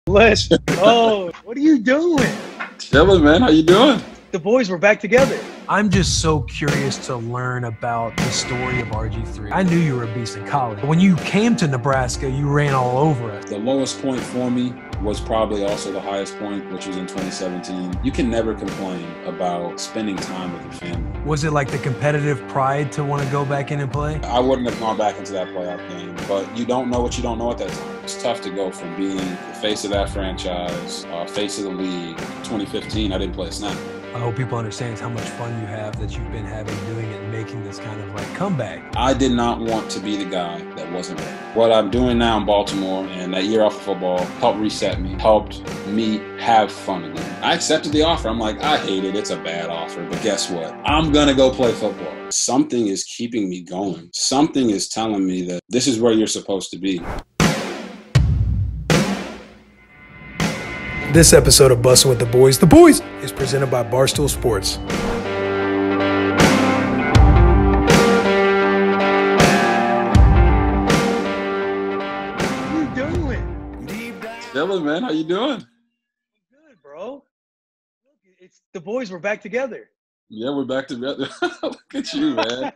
Let's go. What are you doing? Chilling, man. How you doing? The boys were back together. I'm just so curious to learn about the story of RG3. I knew you were a beast in college. When you came to Nebraska, you ran all over us. The lowest point for me was probably also the highest point, which was in 2017. You can never complain about spending time with your family. Was it like the competitive pride to want to go back in and play? I wouldn't have gone back into that playoff game, but you don't know what you don't know at that time. It's tough to go from being the face of that franchise, face of the league. 2015, I didn't play a snap. I hope people understand how much fun you have that you've been having doing it and making this kind of like comeback. I did not want to be the guy that wasn't ready. What I'm doing now in Baltimore and that year off of football helped reset me, helped me have fun again. I accepted the offer. I'm like, I hate it. It's a bad offer, but guess what? I'm going to go play football. Something is keeping me going. Something is telling me that this is where you're supposed to be. This episode of Bussin' with the Boys, is presented by Barstool Sports. What are you doing? Chilling, man. How you doing? Good, bro. Look, it's the boys were back together. Yeah, we're back together. Look at you, man.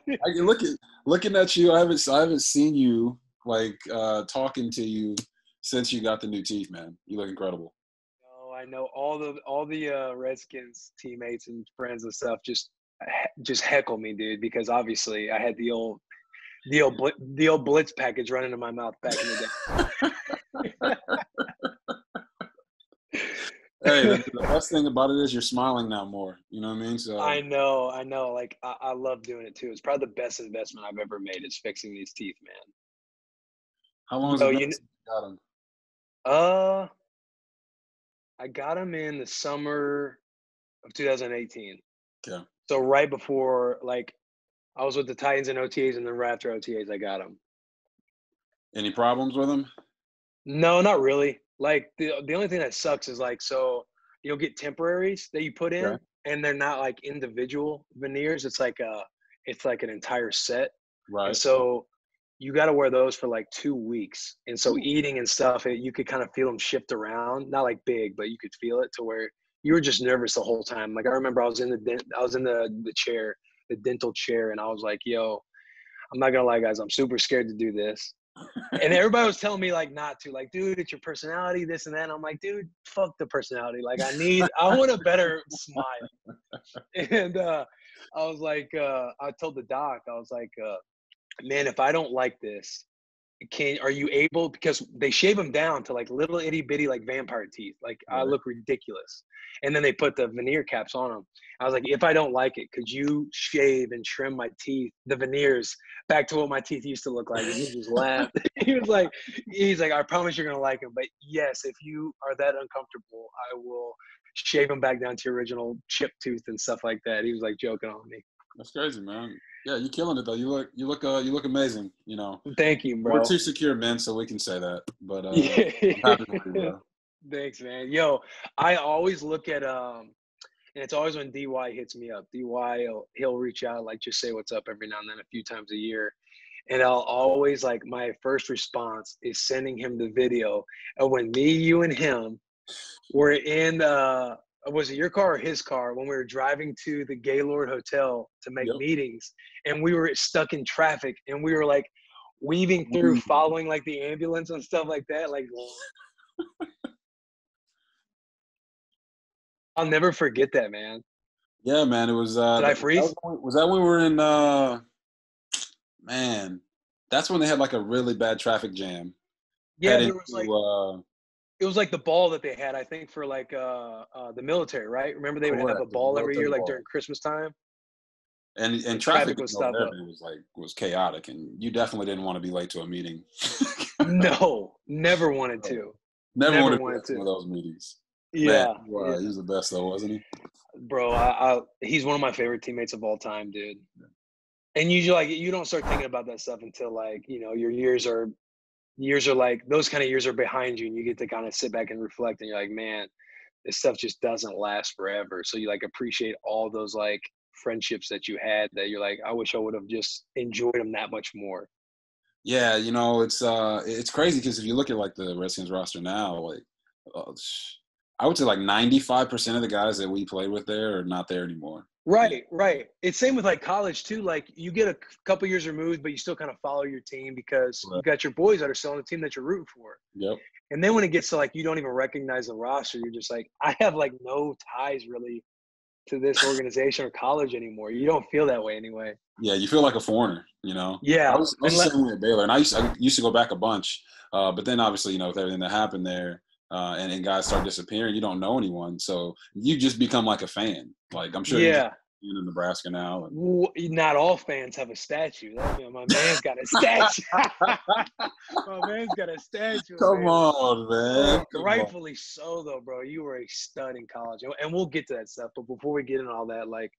Looking at you. I haven't seen you like talking to you since you got the new teeth, man. You look incredible. I know all the Redskins teammates and friends and stuff just heckle me, dude, because obviously I had the old blitz package running in my mouth back in the day. Hey, the best thing about it is you're smiling now more. You know what I mean? So I know. Like I love doing it too. It's probably the best investment I've ever made is fixing these teeth, man. How long has it been since you got them? I got them in the summer of 2018. Okay. So right before, like, I was with the Titans in OTAs, and then right after OTAs, I got them. Any problems with them? No, not really. Like, the only thing that sucks is, like, so you'll get temporaries that you put in, Okay. and they're not, like, individual veneers. It's like an entire set. Right. And so you got to wear those for like 2 weeks. And so eating and stuff, you could kind of feel them shift around, not like big, but you could feel it to where you were just nervous the whole time. Like I remember I was in the chair, the dental chair. And I was like, yo, I'm not gonna lie, guys, I'm super scared to do this. And everybody was telling me like not to, like, dude, it's your personality, this and that. And I'm like, dude, fuck the personality. Like I want a better smile. And I was like, I told the doc, I was like, man, if I don't like this, are you able, because they shave them down to like little itty bitty like vampire teeth. Like Right. I look ridiculous. And then they put the veneer caps on them. I was like, if I don't like it, could you shave and trim my teeth, the veneers, back to what my teeth used to look like? And he just laughed. He's like, I promise you're going to like them. But yes, if you are that uncomfortable, I will shave them back down to your original chip tooth and stuff like that. He was like joking on me. That's crazy, man. Yeah, you're killing it though. You look amazing. You know. Thank you, bro. We're too secure men, so we can say that. But I'm Yeah. happy for you, bro. Thanks, man. Yo, I always look at and it's always when DY hits me up. DY, he'll reach out, like just say what's up every now and then, a few times a year. And I'll always, like, my first response is sending him the video of when me, you, and him were in was it your car or his car, when we were driving to the Gaylord Hotel to make meetings, and we were stuck in traffic, and we were like weaving through, following like the ambulance and stuff like that. Like, I'll never forget that, man. Yeah, man. It was. Did I freeze? Was that when we were in? Man, that's when they had like a really bad traffic jam. Yeah, there was like. It was like the ball that they had, I think, for like the military, right? Remember they would have a ball every year, like during Christmas time. And traffic was stopped up. It was chaotic, and you definitely didn't want to be late to a meeting. No, never wanted to. Never wanted to one of those meetings. Yeah, man, he was the best though, wasn't he? Bro, he's one of my favorite teammates of all time, dude. And you don't start thinking about that stuff until, like, you know, your years are like, those kind of years are behind you, and you get to kind of sit back and reflect, and you're like, man, this stuff just doesn't last forever. So you like appreciate all those like friendships that you had that you're like, I wish I would have just enjoyed them that much more. Yeah, you know, it's crazy because if you look at like the Redskins roster now, like I would say like 95% of the guys that we played with there are not there anymore. Right, right. It's same with like college too. Like you get a couple years removed, but you still kind of follow your team because you got your boys that are still on the team that you're rooting for. Yep. And then when it gets to like you don't even recognize the roster, you're just like, I have like no ties really to this organization or college anymore. You don't feel that way anyway. Yeah, you feel like a foreigner, you know? Yeah. I was the same way at Baylor, and I used to go back a bunch, but then obviously, you know, with everything that happened there, and guys start disappearing, you don't know anyone, so you just become like a fan. Like I'm sure you're in Nebraska now. Not all fans have a statue. You know, my man's got a statue. My man's got a statue. Come on, man. Rightfully so, though, bro. You were a stud in college, and we'll get to that stuff. But before we get into all that, like,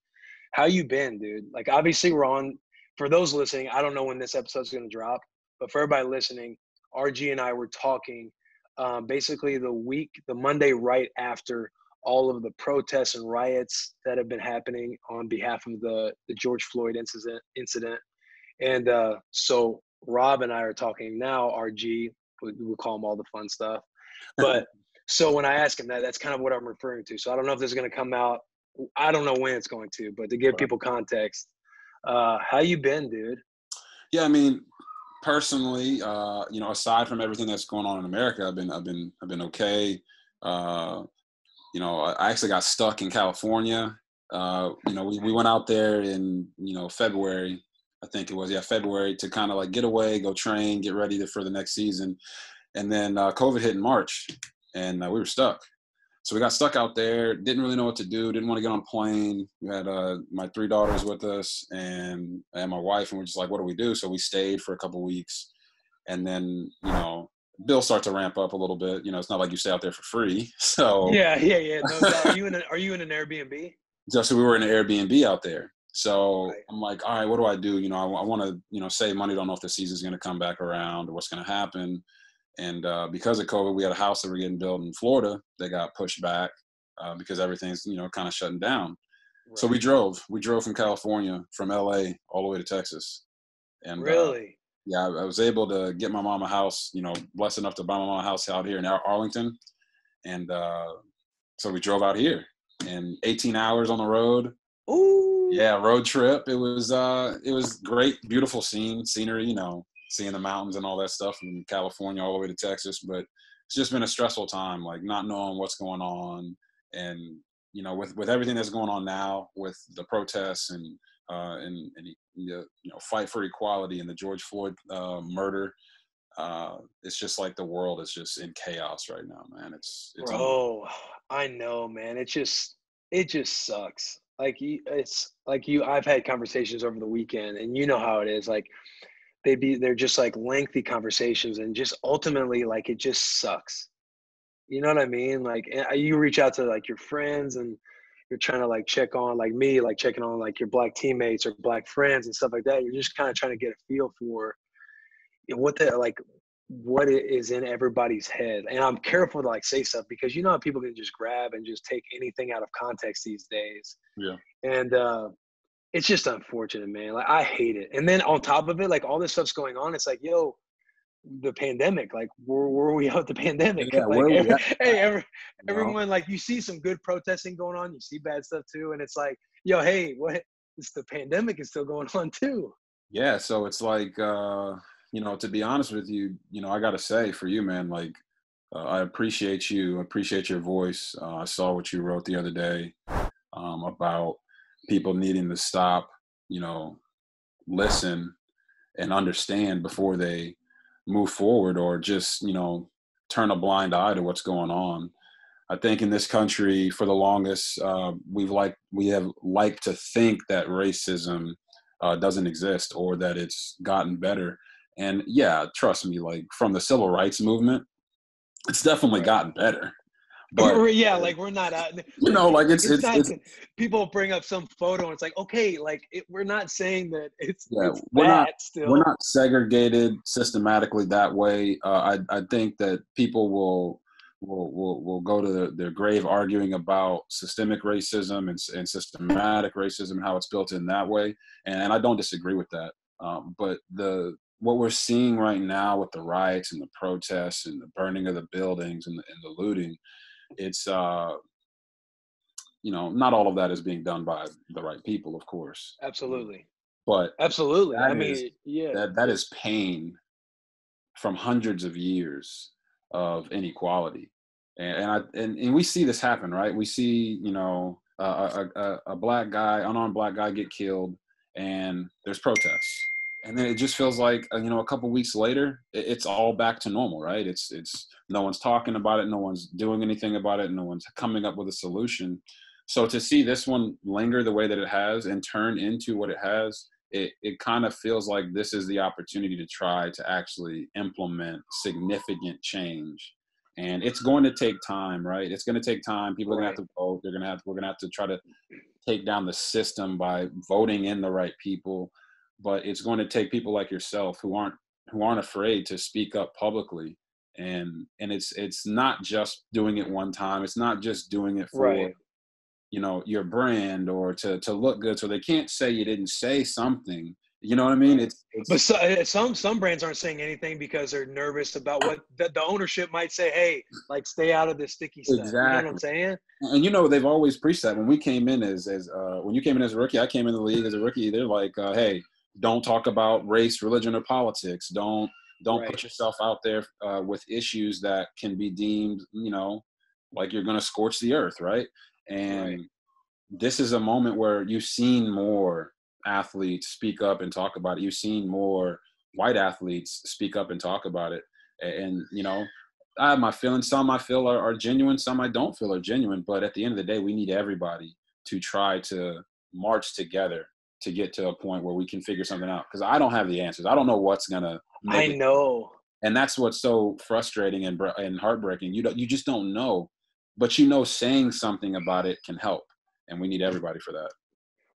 how you been, dude? Like, obviously, we're on. For those listening, I don't know when this episode's going to drop, but for everybody listening, RG and I were talking basically the Monday right after all of the protests and riots that have been happening on behalf of the George Floyd incident. And so Rob and I are talking now, RG, we'll call him all the fun stuff. But so when I ask him that, that's kind of what I'm referring to. So I don't know if this is going to come out. I don't know when it's going to, but to give people context, how you been, dude? Yeah, I mean, personally, you know, aside from everything that's going on in America, I've been okay. You know, I actually got stuck in California. You know, we went out there in, you know, February, I think it was, February, to kind of like get away, go train, get ready for the next season. And then COVID hit in March, and we were stuck. So we got stuck out there, didn't really know what to do, didn't want to get on a plane. We had my 3 daughters with us and my wife, and we're just like, what do we do? So we stayed for a couple of weeks. And then, you know, bills start to ramp up a little bit. You know, it's not like you stay out there for free. So yeah. No doubt. Are you in an Airbnb? So we were in an Airbnb out there. So I'm like, all right, what do I do? You know, I want to, you know, save money. Don't know if the season's going to come back around or what's going to happen. And because of COVID, we had a house that we're getting built in Florida that got pushed back because everything's, you know, kind of shutting down. Right. So we drove from California, from LA all the way to Texas. And really? Yeah, I was able to get my mom a house, you know, blessed enough to buy my mom a house out here in Arlington. And so we drove out here, and 18 hours on the road. Ooh. Yeah, road trip. It was great, beautiful scenery, you know, seeing the mountains and all that stuff from California all the way to Texas. But it's just been a stressful time, like not knowing what's going on. And, you know, with everything that's going on now with the protests and the, you know, fight for equality and the George Floyd murder, it's just like the world is just in chaos right now, man. It's bro, I know, man. It just sucks. Like I've had conversations over the weekend, and you know how it is. Like they're just like lengthy conversations, and just ultimately like it just sucks. You know what I mean? Like you reach out to like your friends, and you're trying to like check on like me, like checking on like your black teammates or black friends and stuff like that. You're just kind of trying to get a feel for what is in everybody's head. And I'm careful to like say stuff because you know how people can just grab and just take anything out of context these days. Yeah. And it's just unfortunate, man. Like I hate it. And then on top of it, like all this stuff's going on. It's like, yo, the pandemic, like where are we at the pandemic? Yeah, like everyone, like you see some good protesting going on, you see bad stuff too, and it's like, yo, hey, what? It's the pandemic is still going on too. Yeah, so it's like you know, to be honest with you, you know, I gotta say for you, man, like I appreciate you, appreciate your voice. I saw what you wrote the other day about people needing to stop, you know, listen and understand before they move forward or just, you know, turn a blind eye to what's going on. I think in this country for the longest, we have liked to think that racism doesn't exist or that it's gotten better. And yeah, trust me, like from the civil rights movement, it's definitely gotten better. But yeah, like we're not out. You know, like it's people bring up some photo and it's like, okay, like we're not saying that it's we're not segregated systematically that way. I think that people will go to their grave arguing about systemic racism and systematic racism and how it's built in that way, and I don't disagree with that. But the what we're seeing right now with the riots and the protests and the burning of the buildings and the looting, it's not all of that is being done by the right people, of course. Absolutely. But Absolutely. I is, mean, yeah. that is pain from hundreds of years of inequality. And we see this happen, right? We see, a black guy, unarmed black guy get killed, and there's protests. And then it just feels like, a couple weeks later, it's all back to normal, right? It's no one's talking about it. No one's doing anything about it. No one's coming up with a solution. So to see this one linger the way that it has and turn into what it has, it kind of feels like this is the opportunity to try to actually implement significant change. And it's going to take time, right? It's going to take time. People are going to have to vote. We're going to have to try to take down the system by voting in the right people. But it's going to take people like yourself who aren't afraid to speak up publicly. And it's not just doing it one time. It's not just doing it for your brand or to look good. So they can't say you didn't say something. You know what I mean? But some brands aren't saying anything because they're nervous about what the ownership might say. Hey, like, stay out of this sticky stuff. Exactly. You know what I'm saying? And they've always preached that. When we came in when you came in as a rookie, I came in the league as a rookie. They're like, hey, don't talk about race, religion, or politics. Don't put yourself out there with issues that can be deemed, like you're going to scorch the earth, right? And this is a moment where you've seen more athletes speak up and talk about it. You've seen more white athletes speak up and talk about it. And, I have my feelings. Some I feel are genuine. Some I don't feel are genuine. But at the end of the day, we need everybody to try to march together to get to a point where we can figure something out. Because I don't have the answers. I don't know what's going to make it. I know. And that's what's so frustrating and heartbreaking. You just don't know. But saying something about it can help. And we need everybody for that.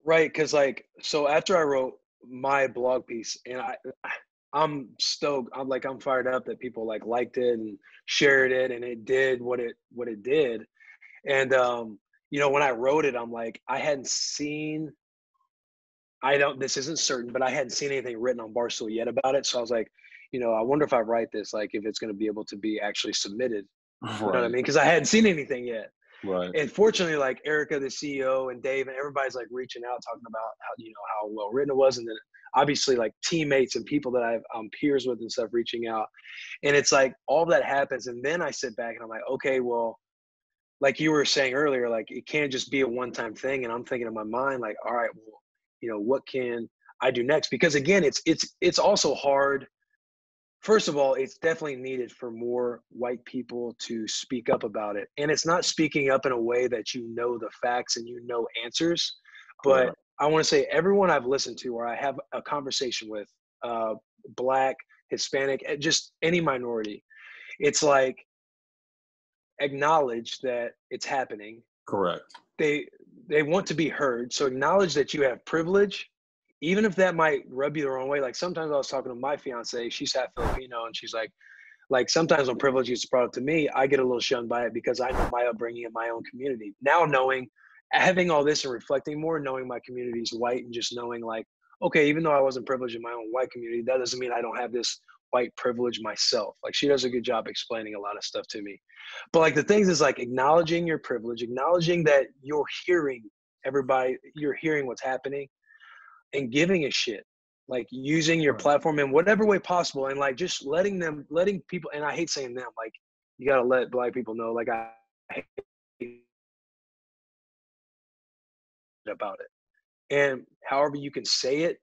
Right, because so after I wrote my blog piece, and I'm stoked. I'm fired up that people liked it and shared it, and it did what it did. And when I wrote it, I'm like, I hadn't seen. This isn't certain, but I hadn't seen anything written on Barstool yet about it. So I was like, I wonder if I write this, if it's going to be able to be actually submitted. You know what I mean? Because I hadn't seen anything yet. Right. And fortunately, Erica, the CEO, and Dave, and everybody's reaching out, talking about how well written it was, and then obviously teammates and people that I'm peers with and stuff reaching out, and it's all that happens, and then I sit back and I'm like, okay, well, like you were saying earlier, it can't just be a one-time thing, and I'm thinking in my mind all right, well, what can I do next? Because again, it's also hard. First of all, it's definitely needed for more white people to speak up about it. And it's not speaking up in a way that the facts and answers. But I want to say everyone I've listened to or I have a conversation with, Black, Hispanic, just any minority, it's acknowledge that it's happening. Correct. They want to be heard. So acknowledge that you have privilege. Even if that might rub you the wrong way, sometimes I was talking to my fiance, she's half Filipino, and she's like sometimes when privilege is brought up to me, I get a little shunned by it because I know my upbringing in my own community. Now having all this and reflecting more, knowing my community is white and just knowing okay, even though I wasn't privileged in my own white community, that doesn't mean I don't have this white privilege myself. She does a good job explaining a lot of stuff to me. But the things is acknowledging your privilege, acknowledging that you're hearing what's happening, and giving a shit, using your platform in whatever way possible, and just letting people, and I hate saying them, you got to let Black people know, I hate about it. And however you can say it,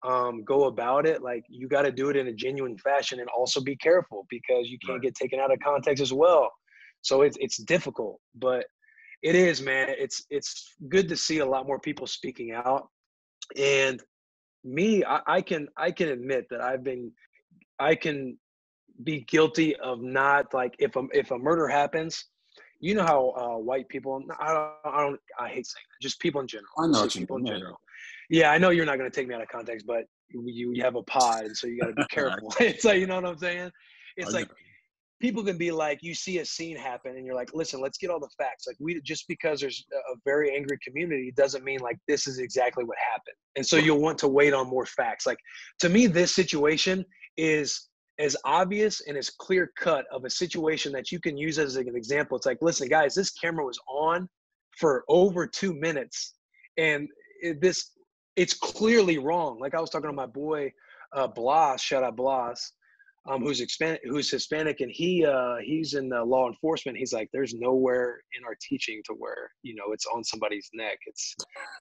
go about it, you got to do it in a genuine fashion, and also be careful because you can't get taken out of context as well. So it's difficult, but it is, man. It's good to see a lot more people speaking out. And me, I can admit that I can be guilty of not if a murder happens, how white people, I hate saying that, just people in general. I know people in general. Yeah, I know you're not going to take me out of context, but you have a pod, and so you got to be careful. It's you know what I'm saying? It's people can be like, you see a scene happen and you're like, listen, let's get all the facts. Like, just because there's a very angry community doesn't mean like this is exactly what happened. And so you'll want to wait on more facts. Like, to me, this situation is as obvious and as clear cut of a situation that you can use as an example. It's like, listen, guys, this camera was on for over 2 minutes, and it's clearly wrong. Like, I was talking to my boy, Blas, shout out Blas, who's Hispanic, and he's in law enforcement. He's like, there's nowhere in our teaching to where, you know, it's on somebody's neck. It's,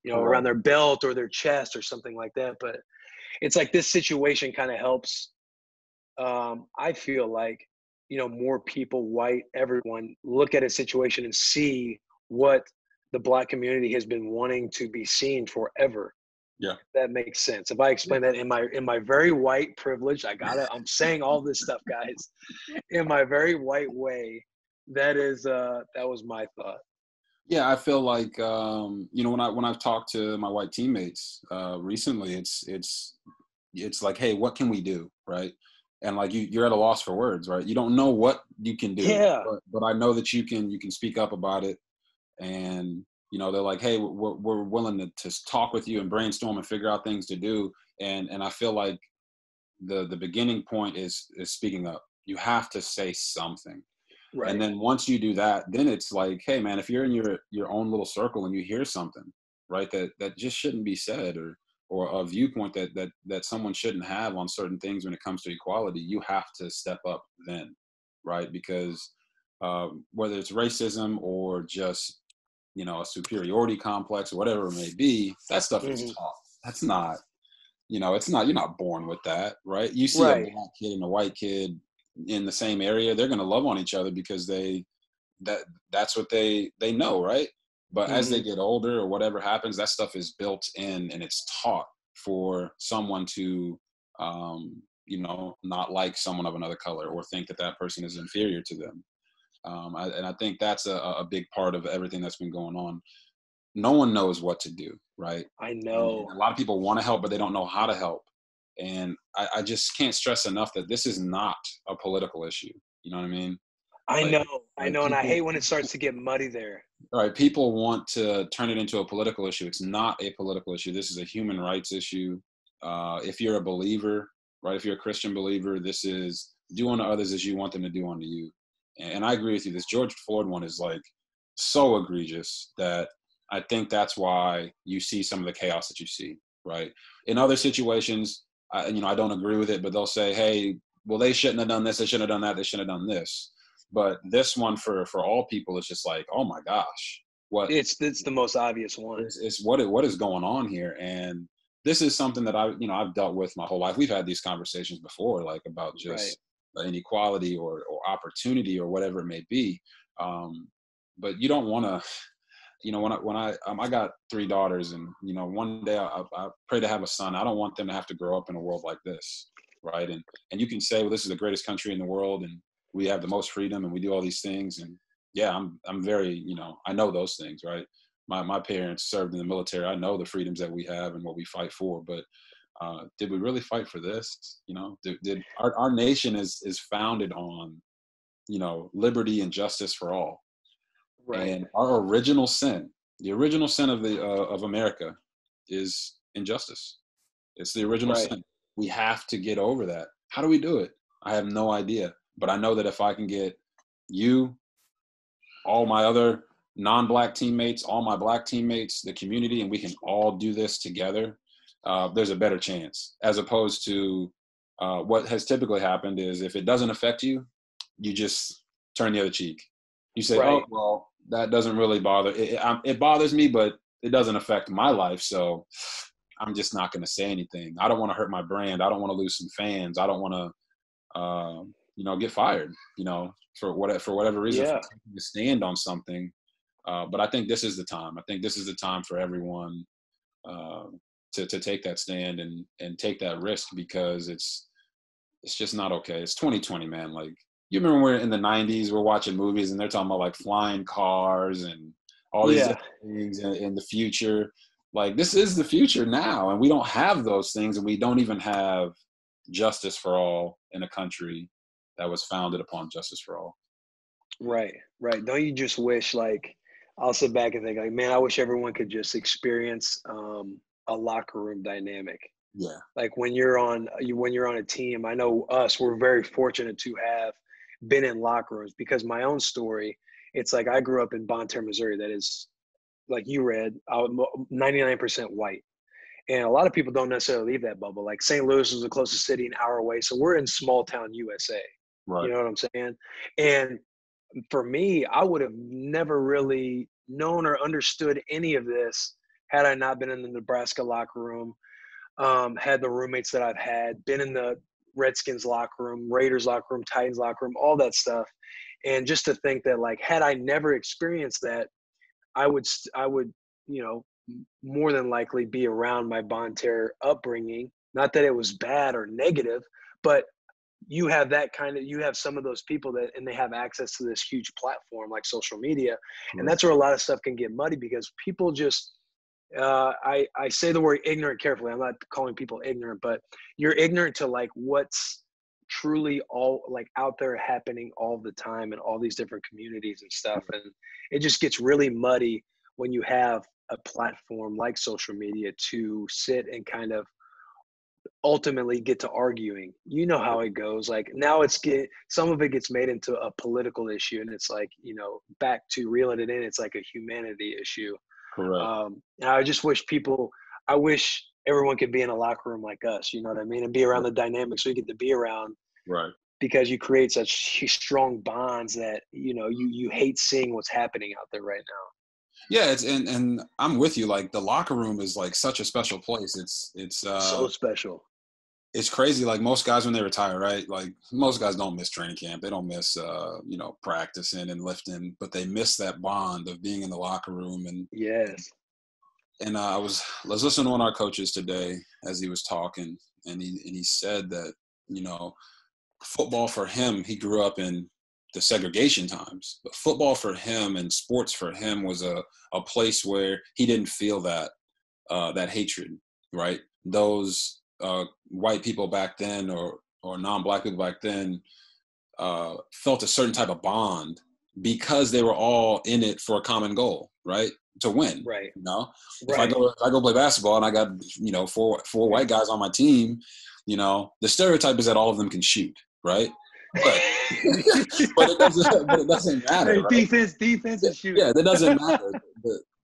you know, around their belt or their chest or something like that. But it's like this situation kind of helps. I feel like, you know, more people, white, everyone, look at a situation and see what the Black community has been wanting to be seen forever. Yeah, that makes sense. If I explain that in my very white privilege, I'm saying all this stuff, guys, in my very white way. That was my thought. Yeah, I feel like you know, when I've talked to my white teammates recently, it's like, hey, what can we do, right? And like you're at a loss for words, right? You don't know what you can do. Yeah. But I know that you can speak up about it, and you know, they're like, hey, we're willing to talk with you and brainstorm and figure out things to do. And I feel like the beginning point is speaking up. You have to say something. Right. And then once you do that, then it's like, hey man, if you're in your own little circle and you hear something, right, that just shouldn't be said, or a viewpoint that someone shouldn't have on certain things when it comes to equality, you have to step up then, right? Because whether it's racism or just, you know, a superiority complex or whatever it may be, that stuff is taught. That's not, you know, you're not born with that, right? You see a Black kid and a white kid in the same area, they're going to love on each other because that's what they know, right? But as they get older or whatever happens, that stuff is built in and it's taught for someone to, you know, not like someone of another color or think that person is inferior to them. And I think that's a big part of everything that's been going on. No one knows what to do, right? I know. And a lot of people want to help, but they don't know how to help. And I just can't stress enough that this is not a political issue. You know what I mean? I know. People, and I hate when it starts to get muddy there. All right. People want to turn it into a political issue. It's not a political issue. This is a human rights issue. If you're a believer, right? If you're a Christian believer, this is do unto others as you want them to do unto you. And I agree with you. This George Floyd one is like so egregious that I think that's why you see some of the chaos that you see, right? In other situations, you know, I don't agree with it, but they'll say, hey, well, they shouldn't have done this. They shouldn't have done that. They shouldn't have done this. But this one for all people, it's just like, oh my gosh, what? It's the most obvious one. It's what is going on here? And this is something that I've dealt with my whole life. We've had these conversations before, like about just inequality or opportunity or whatever it may be. But you don't want to, you know, when I got 3 daughters, and you know, one day I pray to have a son. I don't want them to have to grow up in a world like this, right? And you can say, well, this is the greatest country in the world, and we have the most freedom, and we do all these things, and yeah, I'm very, you know, I know those things, right? My parents served in the military. I know the freedoms that we have and what we fight for, but did we really fight for this? You know, did our nation is founded on, you know, liberty and justice for all. Right. And our original sin, the original sin of America, is injustice. It's the original sin. We have to get over that. How do we do it? I have no idea. But I know that if I can get you, all my other non-Black teammates, all my Black teammates, the community, and we can all do this together, there's a better chance. As opposed to what has typically happened is if it doesn't affect you, you just turn the other cheek. You say, oh, well, that doesn't really bother. It bothers me, but it doesn't affect my life. So I'm just not going to say anything. I don't want to hurt my brand. I don't want to lose some fans. I don't want to, you know, get fired, you know, for whatever reason, for taking a stand on something. But I think this is the time. I think this is the time for everyone to take that stand and take that risk, because it's just not okay. It's 2020, man. Like, you remember when we're in the 90s, we're watching movies and they're talking about like flying cars and all these different things in the future. Like, this is the future now, and we don't have those things, and we don't even have justice for all in a country. that was founded upon justice for all. Right. Don't you just wish, like, I'll sit back and think, like, man, I wish everyone could just experience a locker room dynamic. Yeah. Like when you're on a team, I know we're very fortunate to have been in locker rooms, because my own story, it's like I grew up in Bonne Terre, Missouri. That is, like you read, 99% white. And a lot of people don't necessarily leave that bubble. Like St. Louis was the closest city, an hour away. So we're in small town USA. Right. You know what I'm saying? And for me, I would have never really known or understood any of this had I not been in the Nebraska locker room, had the roommates that I've had, been in the Redskins locker room, Raiders locker room, Titans locker room, all that stuff. And just to think that, like, had I never experienced that, I would, more than likely be around my Bonne Terre upbringing. Not that it was bad or negative, but you have some of those people and they have access to this huge platform like social media. And that's where a lot of stuff can get muddy, because people just, I say the word ignorant carefully. I'm not calling people ignorant, but you're ignorant to like what's truly all like out there happening all the time in all these different communities and stuff. And it just gets really muddy when you have a platform like social media to sit and kind of ultimately get to arguing. You know how it goes. Like now some of it gets made into a political issue, and it's like, back to reeling it in, it's like a humanity issue. Correct. And I just wish everyone could be in a locker room like us, you know what I mean? And be around the dynamics we get to be around. Right. Because you create such strong bonds that, you hate seeing what's happening out there right now. Yeah, and I'm with you. Like the locker room is like such a special place. It's so special. It's crazy. Like most guys when they retire, right? Like most guys don't miss training camp. They don't miss practicing and lifting, but they miss that bond of being in the locker room. And yes. And I was listening to one of our coaches today as he was talking, and he said that, football for him, he grew up in the segregation times, but football for him and sports for him was a place where he didn't feel that hatred, right? Those white people back then or non-black people back then felt a certain type of bond because they were all in it for a common goal, right? To win, right? If I go play basketball and I got four white guys on my team, the stereotype is that all of them can shoot, right? But it doesn't matter. Hey, right? Defense, and shoot. Yeah, that doesn't matter.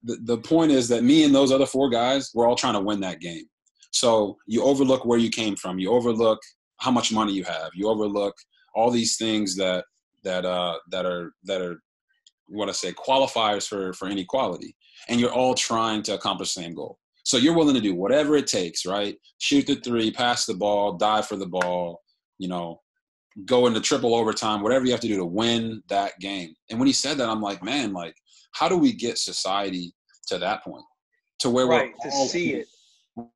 The point is that me and those other four guys, we're all trying to win that game. So you overlook where you came from. You overlook how much money you have. You overlook all these things that are what I say qualifiers for inequality, and you're all trying to accomplish the same goal. So you're willing to do whatever it takes, right? Shoot the three, pass the ball, dive for the ball, go into triple overtime, whatever you have to do to win that game. And when he said that, I'm like, man, like, how do we get society to that point, to where we're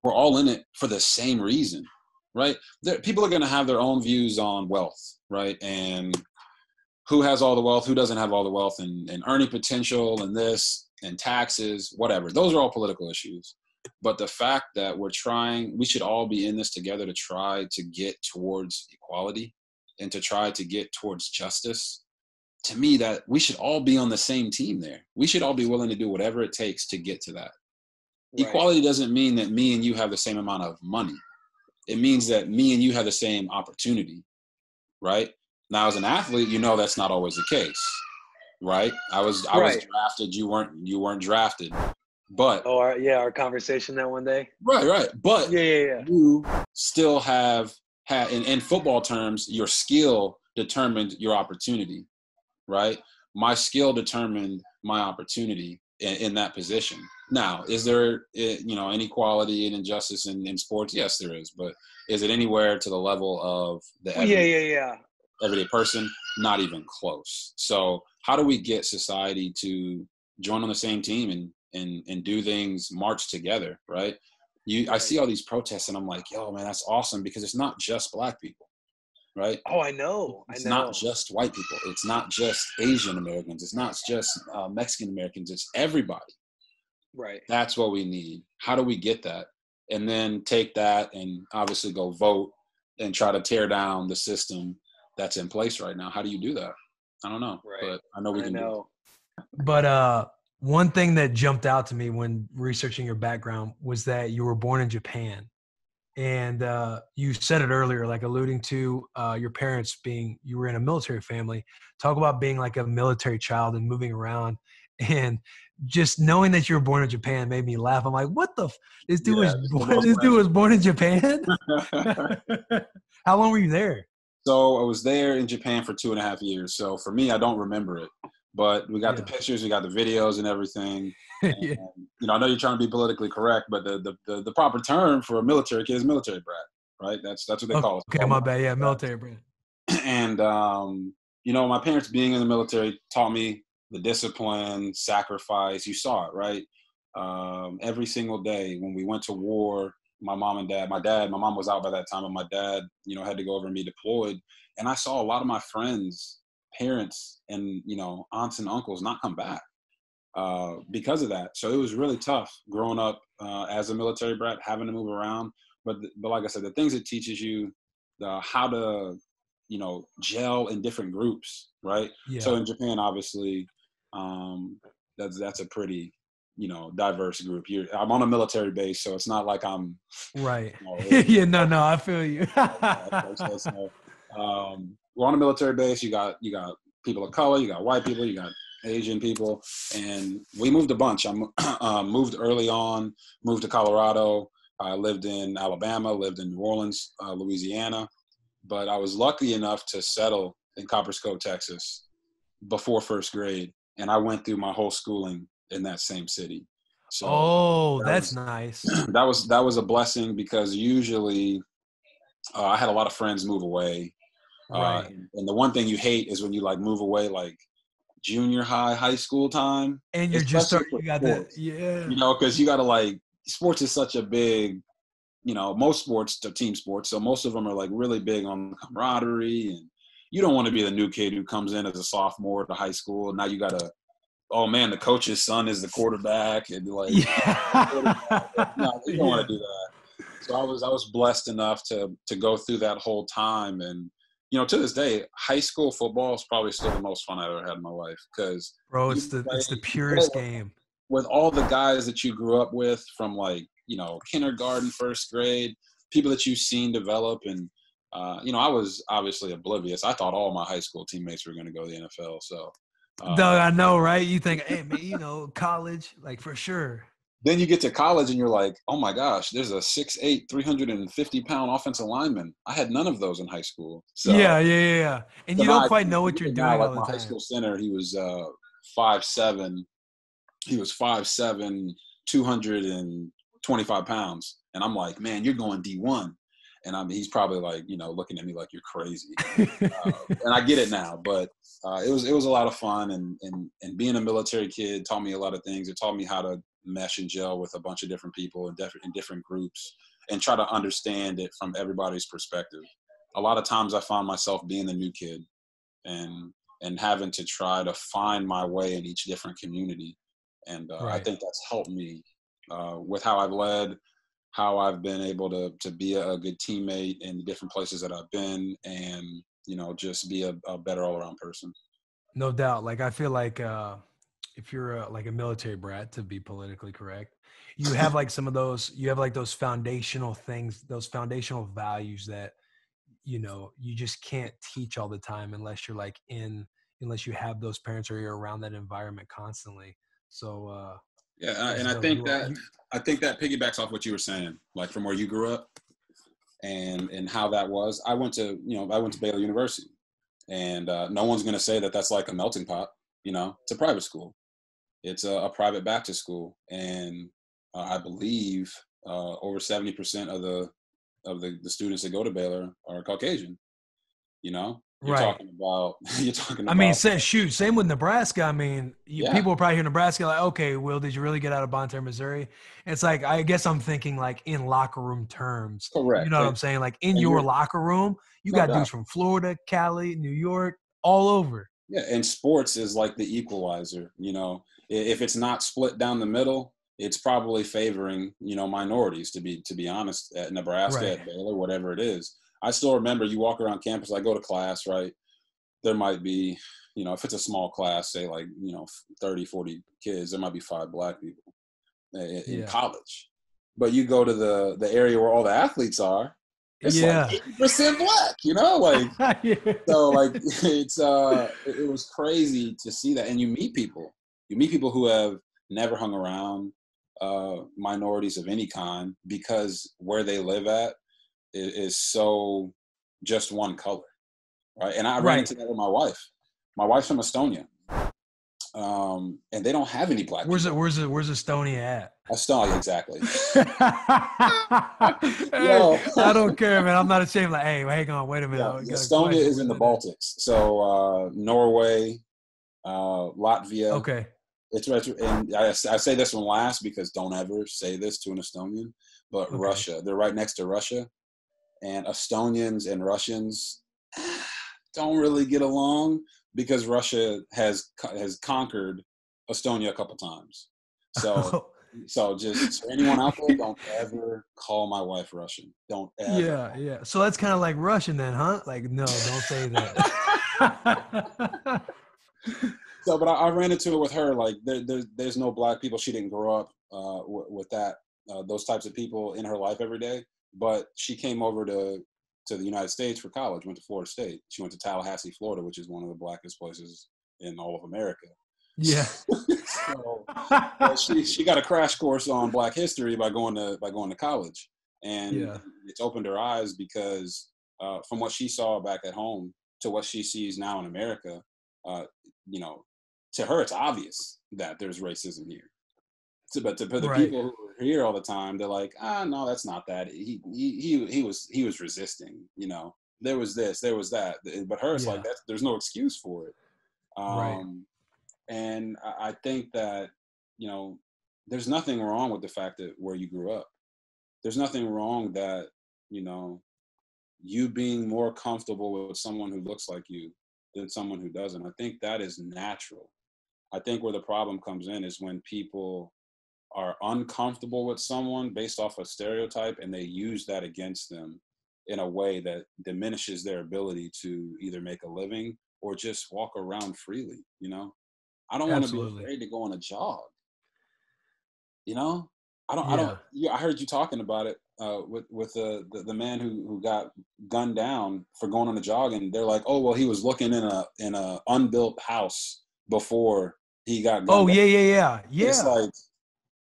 all in it for the same reason, right? People are going to have their own views on wealth, right? And who has all the wealth, who doesn't have all the wealth, and earning potential, and this, and taxes, whatever. Those are all political issues. But the fact that we should all be in this together to try to get towards equality and to try to get towards justice, to me, that we should all be on the same team there. We should all be willing to do whatever it takes to get to that. Right. Equality doesn't mean that me and you have the same amount of money. It means that me and you have the same opportunity, right? Now, as an athlete, that's not always the case, right? I was drafted. You weren't drafted, but our conversation that one day, right. But yeah. You still have in football terms, your skill determined your opportunity, right? My skill determined my opportunity in that position. Now, is there inequality and injustice in sports? Yes, there is, but is it anywhere to the level of the everyday person? Not even close. So how do we get society to join on the same team and do things, march together, right? I see all these protests and I'm like, yo, man, that's awesome, because it's not just black people, right? Oh, I know. It's not just white people. It's not just Asian Americans. It's not just Mexican Americans. It's everybody. Right. That's what we need. How do we get that? And then take that and obviously go vote and try to tear down the system that's in place right now. How do you do that? I don't know, Right. but I know we can do it. But one thing that jumped out to me when researching your background was that you were born in Japan. And you said it earlier, like alluding to your parents you were in a military family. Talk about being like a military child and moving around. And just knowing that you were born in Japan made me laugh. I'm like, what this dude was born in Japan? How long were you there? So I was there in Japan for 2.5 years. So for me, I don't remember it. But we got the pictures, we got the videos and everything. And, Yeah. I know you're trying to be politically correct, but the proper term for a military kid is military brat, right? That's what they call it. Okay, my bad. Yeah, military brat. And, my parents being in the military taught me the discipline, sacrifice. You saw it, right? Every single day when we went to war, my mom, my mom was out by that time, and my dad, had to go over and be deployed. And I saw a lot of my friends, parents, and, aunts and uncles not come back because of that. So it was really tough growing up as a military brat, having to move around. But like I said, the things it teaches you, how to, gel in different groups, right? Yeah. So in Japan, obviously, that's a pretty, diverse group. I'm on a military base, so it's not like I'm right. Yeah, no, I feel you. We're on a military base. You got people of color, you got white people, you got Asian people, and we moved a bunch. I moved early on, moved to Colorado. I lived in Alabama, lived in New Orleans, Louisiana, but I was lucky enough to settle in Copperas Cove, Texas before first grade. And I went through my whole schooling in that same city. So that's nice. That was a blessing, because usually I had a lot of friends move away. Right. And the one thing you hate is when you move away junior high school time. And you're just starting, you got that. Yeah. Because you got to sports is such a big, most sports are team sports. So most of them are really big on camaraderie, and you don't want to be the new kid who comes in as a sophomore to high school. And now you got to, oh man, the coach's son is the quarterback, and no, you don't want to do that. So I was blessed enough to go through that whole time. And, to this day, high school football is probably still the most fun I've ever had in my life, because bro, it's the purest game. With all the guys that you grew up with from kindergarten, first grade, people that you've seen develop. And, I was obviously oblivious. I thought all my high school teammates were going to go to the NFL. So, Doug, I know, right? You think, hey, man, college, for sure. Then you get to college and you're like, oh my gosh, there's a 6'8", 350-pound offensive lineman. I had none of those in high school. So, yeah. And you don't quite know what you're doing all the time. My high school center, he was 5'7". He was 5'7", 225 pounds. And I'm like, man, you're going D1. And he's probably looking at me like you're crazy. And I get it now, but it was a lot of fun. And being a military kid taught me a lot of things. It taught me how to mesh and gel with a bunch of different people in different groups, and try to understand it from everybody's perspective. A lot of times I found myself being the new kid and having to try to find my way in each different community. And I think that's helped me with how I've led, how I've been able to be a good teammate in the different places that I've been, and, just be a better all-around person. No doubt. I feel like if you're a military brat, to be politically correct, you have some of those, those foundational things, those foundational values that, you just can't teach all the time unless you're unless you have those parents or you're around that environment constantly. So, and I think that piggybacks off what you were saying, from where you grew up and how that was. I went to Baylor University, and no one's going to say that that's like a melting pot. It's a private school. It's a private Baptist school, and I believe over 70% of the students that go to Baylor are Caucasian. You're talking about. I mean, same with Nebraska. I mean, people will probably hear Nebraska okay, Will, did you really get out of Bonne Terre, Missouri? And it's I guess I'm thinking in locker room terms. Correct. You know what I'm saying? In your locker room, you got dudes from Florida, Cali, New York, all over. Yeah, and sports is like the equalizer. If it's not split down the middle, it's probably favoring minorities. To be honest, at Nebraska, at Baylor, whatever it is. I still remember you walk around campus, I go to class, right? There might be, if it's a small class, say like, 30, 40 kids, there might be 5 black people in college. But you go to the area where all the athletes are, it's like 80% black, So like it was crazy to see that. And you meet people who have never hung around minorities of any kind because where they live at is so just one color, right? And I ran into that with my wife. My wife's from Estonia, and they don't have any black people. Where's Estonia at? Estonia, exactly. Hey, I don't care, man. I'm not ashamed. Like, hey, hang on, wait a minute. Estonia is in the Baltics, so Norway, Latvia. Okay. It's and I say this one last because don't ever say this to an Estonian, but okay. Russia, they're right next to Russia, and Estonians and Russians don't really get along because Russia has conquered Estonia a couple times. So just for anyone out there, don't ever call my wife Russian. Don't ever. Yeah. So that's kind of like Russian then, huh? Like, no, don't say that. So, but I ran into it with her. Like, there's no black people. She didn't grow up with that those types of people in her life every day. But she came over to the United States for college. Went to Florida State. She went to Tallahassee, Florida, which is one of the blackest places in all of America. Yeah. So she got a crash course on Black history by going to college, and it's opened her eyes because from what she saw back at home to what she sees now in America, to her it's obvious that there's racism here. But to the people who are here all the time, they're like, no, that's not that. He was resisting. There was this, there was that. But her, it's like that. There's no excuse for it. And I think that, there's nothing wrong with the fact that where you grew up. There's nothing wrong that, you being more comfortable with someone who looks like you than someone who doesn't. I think that is natural. I think where the problem comes in is when people are uncomfortable with someone based off a stereotype and they use that against them in a way that diminishes their ability to either make a living or just walk around freely, I don't want to be afraid to go on a jog. I heard you talking about it with the man who got gunned down for going on a jog, and they're like, oh, well, he was looking in a unbuilt house before he got gunned down. Yeah. It's like,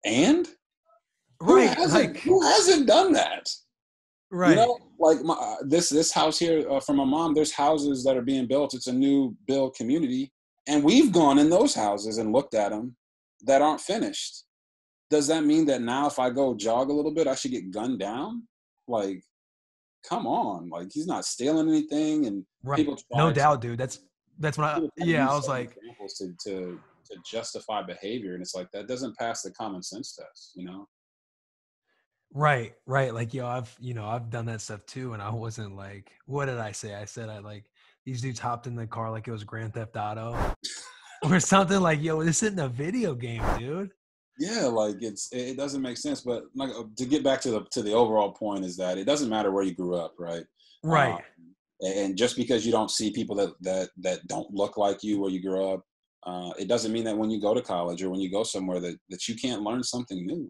and right, who hasn't done that? Right. This house here for my mom, there's houses that are being built. It's a new build community. And we've gone in those houses and looked at them that aren't finished. Does that mean that now if I go jog a little bit, I should get gunned down? Like, come on. Like, he's not stealing anything. And people no doubt, dude. That's when I was like, examples to justify behavior. And it's like, that doesn't pass the common sense test, Right. Like, I've done that stuff too. And I wasn't like, what did I say? I said, these dudes hopped in the car like it was Grand Theft Auto or something like, this isn't a video game, dude. Yeah. Like it doesn't make sense. But like, to get back to the overall point is that it doesn't matter where you grew up. Right. Right. And just because you don't see people that don't look like you where you grew up, it doesn't mean that when you go to college or when you go somewhere that you can't learn something new.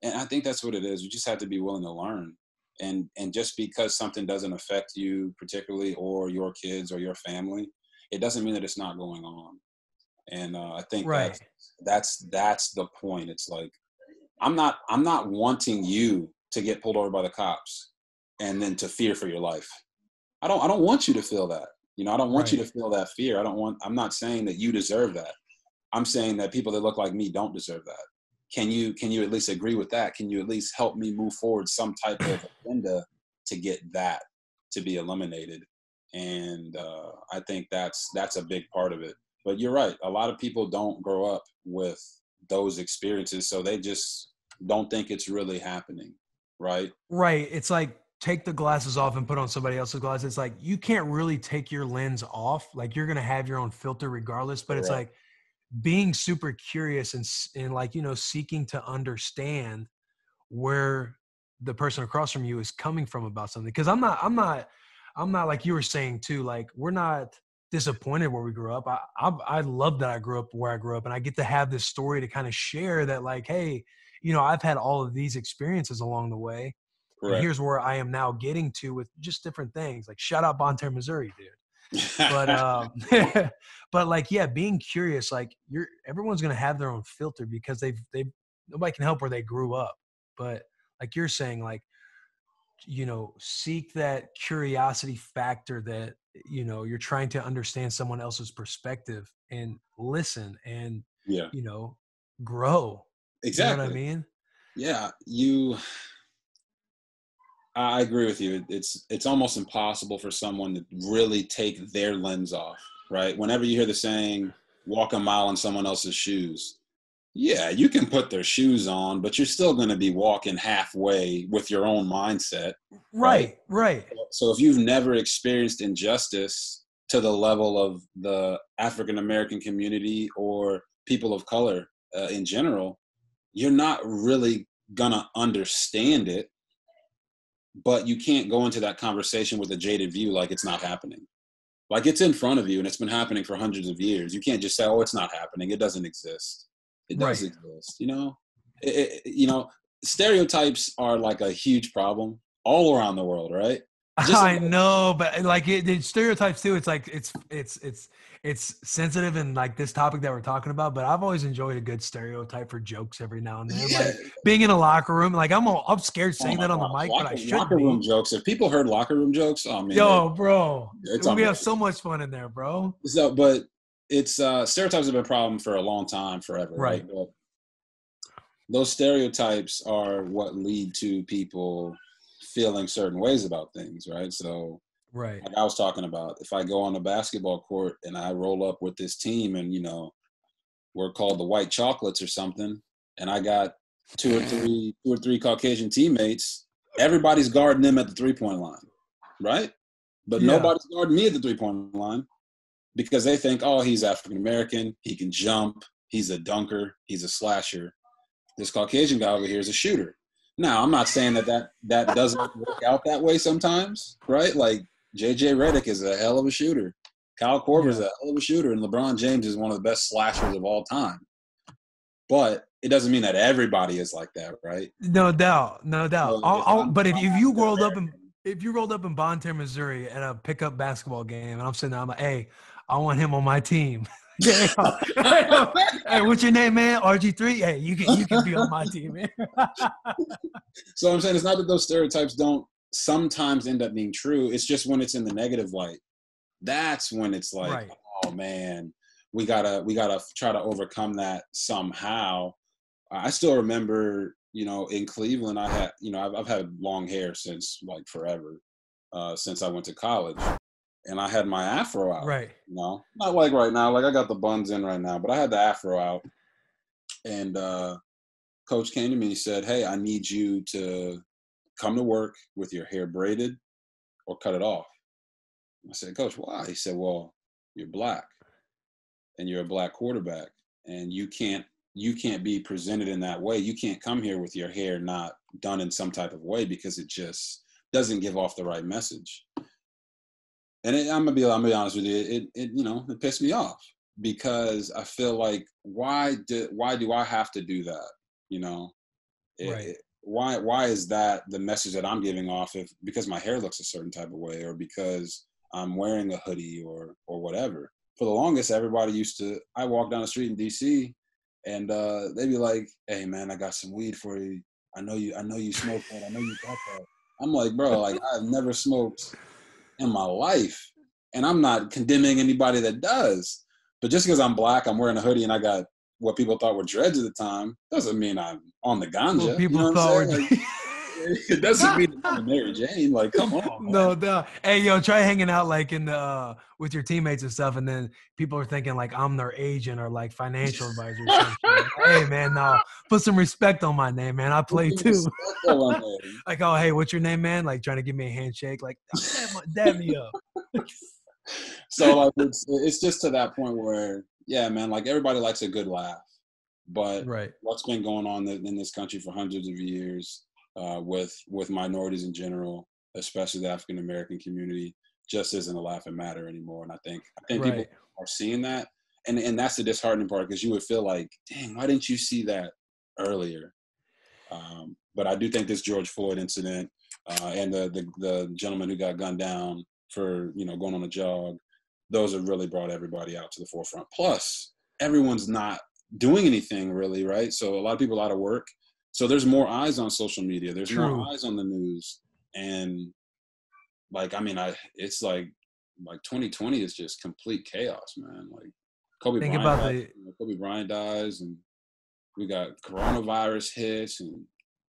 And I think that's what it is. You just have to be willing to learn. And just because something doesn't affect you particularly or your kids or your family, it doesn't mean that it's not going on. And I think that's the point. It's like, I'm not wanting you to get pulled over by the cops and then to fear for your life. I don't want you to feel that. I don't want you to feel that fear. I'm not saying that you deserve that. I'm saying that people that look like me don't deserve that. Can you at least agree with that? Can you at least help me move forward some type of agenda to get that to be eliminated? And I think that's a big part of it. But you're right. A lot of people don't grow up with those experiences, so they just don't think it's really happening, right? Right. It's like, take the glasses off and put on somebody else's glasses. It's like, you can't really take your lens off. Like, you're going to have your own filter regardless, but it's like being super curious and like, seeking to understand where the person across from you is coming from about something. Cause I'm not I'm not like you were saying too. Like we're not disappointed where we grew up. I love that I grew up where I grew up, and I get to have this story to kind of share that, like, hey, I've had all of these experiences along the way, and Correct. here's where I am now getting to with just different things. Like shout out Bonne Terre, Missouri, dude. But but like, yeah, being curious, like everyone's gonna have their own filter because they've nobody can help where they grew up. But like you're saying, like, seek that curiosity factor that, you're trying to understand someone else's perspective and listen and, Yeah, grow. You know what I exactly. mean? Yeah, I agree with you. It's almost impossible for someone to really take their lens off, right? Whenever you hear the saying, walk a mile in someone else's shoes, yeah, you can put their shoes on, but you're still going to be walking halfway with your own mindset, right? Right. So if you've never experienced injustice to the level of the African American community or people of color in general, you're not really going to understand it. But you can't go into that conversation with a jaded view like it's not happening. Like it's in front of you and it's been happening for hundreds of years. You can't just say, oh, it's not happening. It doesn't exist. It does Right. exist, stereotypes are like a huge problem all around the world, right? I know, but like the stereotypes too. It's like it's sensitive and like this topic that we're talking about. But I've always enjoyed a good stereotype for jokes every now and then. Yeah. Like being in a locker room. Like I'm scared Oh saying my that on the gosh. mic, but I shouldn't Locker be. room jokes. If people heard locker room jokes, oh man, Yo, bro, it's we have unbelievable. so much fun in there, bro. So, but it's stereotypes have been a problem for a long time, forever, right? But those stereotypes are what lead to people feeling certain ways about things, right? So, right. like I was talking about, if I go on a basketball court and I roll up with this team and, we're called the White Chocolates or something, and I got two or three Caucasian teammates, everybody's guarding them at the 3-point line, right? But nobody's guarding me at the 3-point line because they think, oh, he's African American, he can jump, he's a dunker, he's a slasher. This Caucasian guy over here is a shooter. Now, I'm not saying that doesn't work out that way sometimes, right? Like J.J. Redick is a hell of a shooter. Kyle Korver's a hell of a shooter, and LeBron James is one of the best slashers of all time. But it doesn't mean that everybody is like that, right? No doubt. So But if you rolled up in Bonne Terre, Missouri at a pickup basketball game, and I'm sitting there, I'm like, hey, I want him on my team. Hey, what's your name, man? RG3. Hey, you can be on my team, man. So I'm saying it's not that those stereotypes don't sometimes end up being true. It's just when it's in the negative light, that's when it's like, oh man, we gotta try to overcome that somehow. I still remember, in Cleveland, I had, I've had long hair since like forever, since I went to college. And I had my afro out, right? Not like right now, like I got the buns in right now, but I had the afro out. And coach came to me and said, hey, I need you to come to work with your hair braided or cut it off. I said, coach, why? He said, well, you're black and you're a black quarterback and you can't be presented in that way. You can't come here with your hair not done in some type of way because it just doesn't give off the right message. And I'm gonna be honest with you. It pissed me off because I feel like why do I have to do that? Why is that the message that I'm giving off because my hair looks a certain type of way or because I'm wearing a hoodie or whatever? For the longest, everybody I walk down the street in DC and they'd be like, hey man, I got some weed for you. I know you smoke that. I know you got that. I'm like, bro, like I've never smoked in my life. And I'm not condemning anybody that does. But just because I'm black, I'm wearing a hoodie and I got what people thought were dreads at the time, doesn't mean I'm on the ganja. Well, people thought like, it doesn't mean I'm Mary Jane. Like, come on. No doubt. Hey, yo, try hanging out like in the with your teammates and stuff, and then people are thinking like I'm their agent or like financial advisor. Hey, man, no, put some respect on my name, man. I play too. Like, oh, hey, what's your name, man? Like trying to give me a handshake, like dab me up. So like it's just to that point where, yeah, man, like everybody likes a good laugh, but what's been going on in this country for hundreds of years with minorities in general, especially the African American community, just isn't a laughing matter anymore. And I think people Right. are seeing that, and that's the disheartening part, because you would feel like, dang, why didn't you see that earlier? But I do think this George Floyd incident and the gentleman who got gunned down for going on a jog, those have really brought everybody out to the forefront. Plus, everyone's not doing anything really, right? So a lot of people out of work. So there's more eyes on social media. There's True. more eyes on the news. And it's like 2020 is just complete chaos, man. Like Kobe Bryant dies, and we got coronavirus hits, and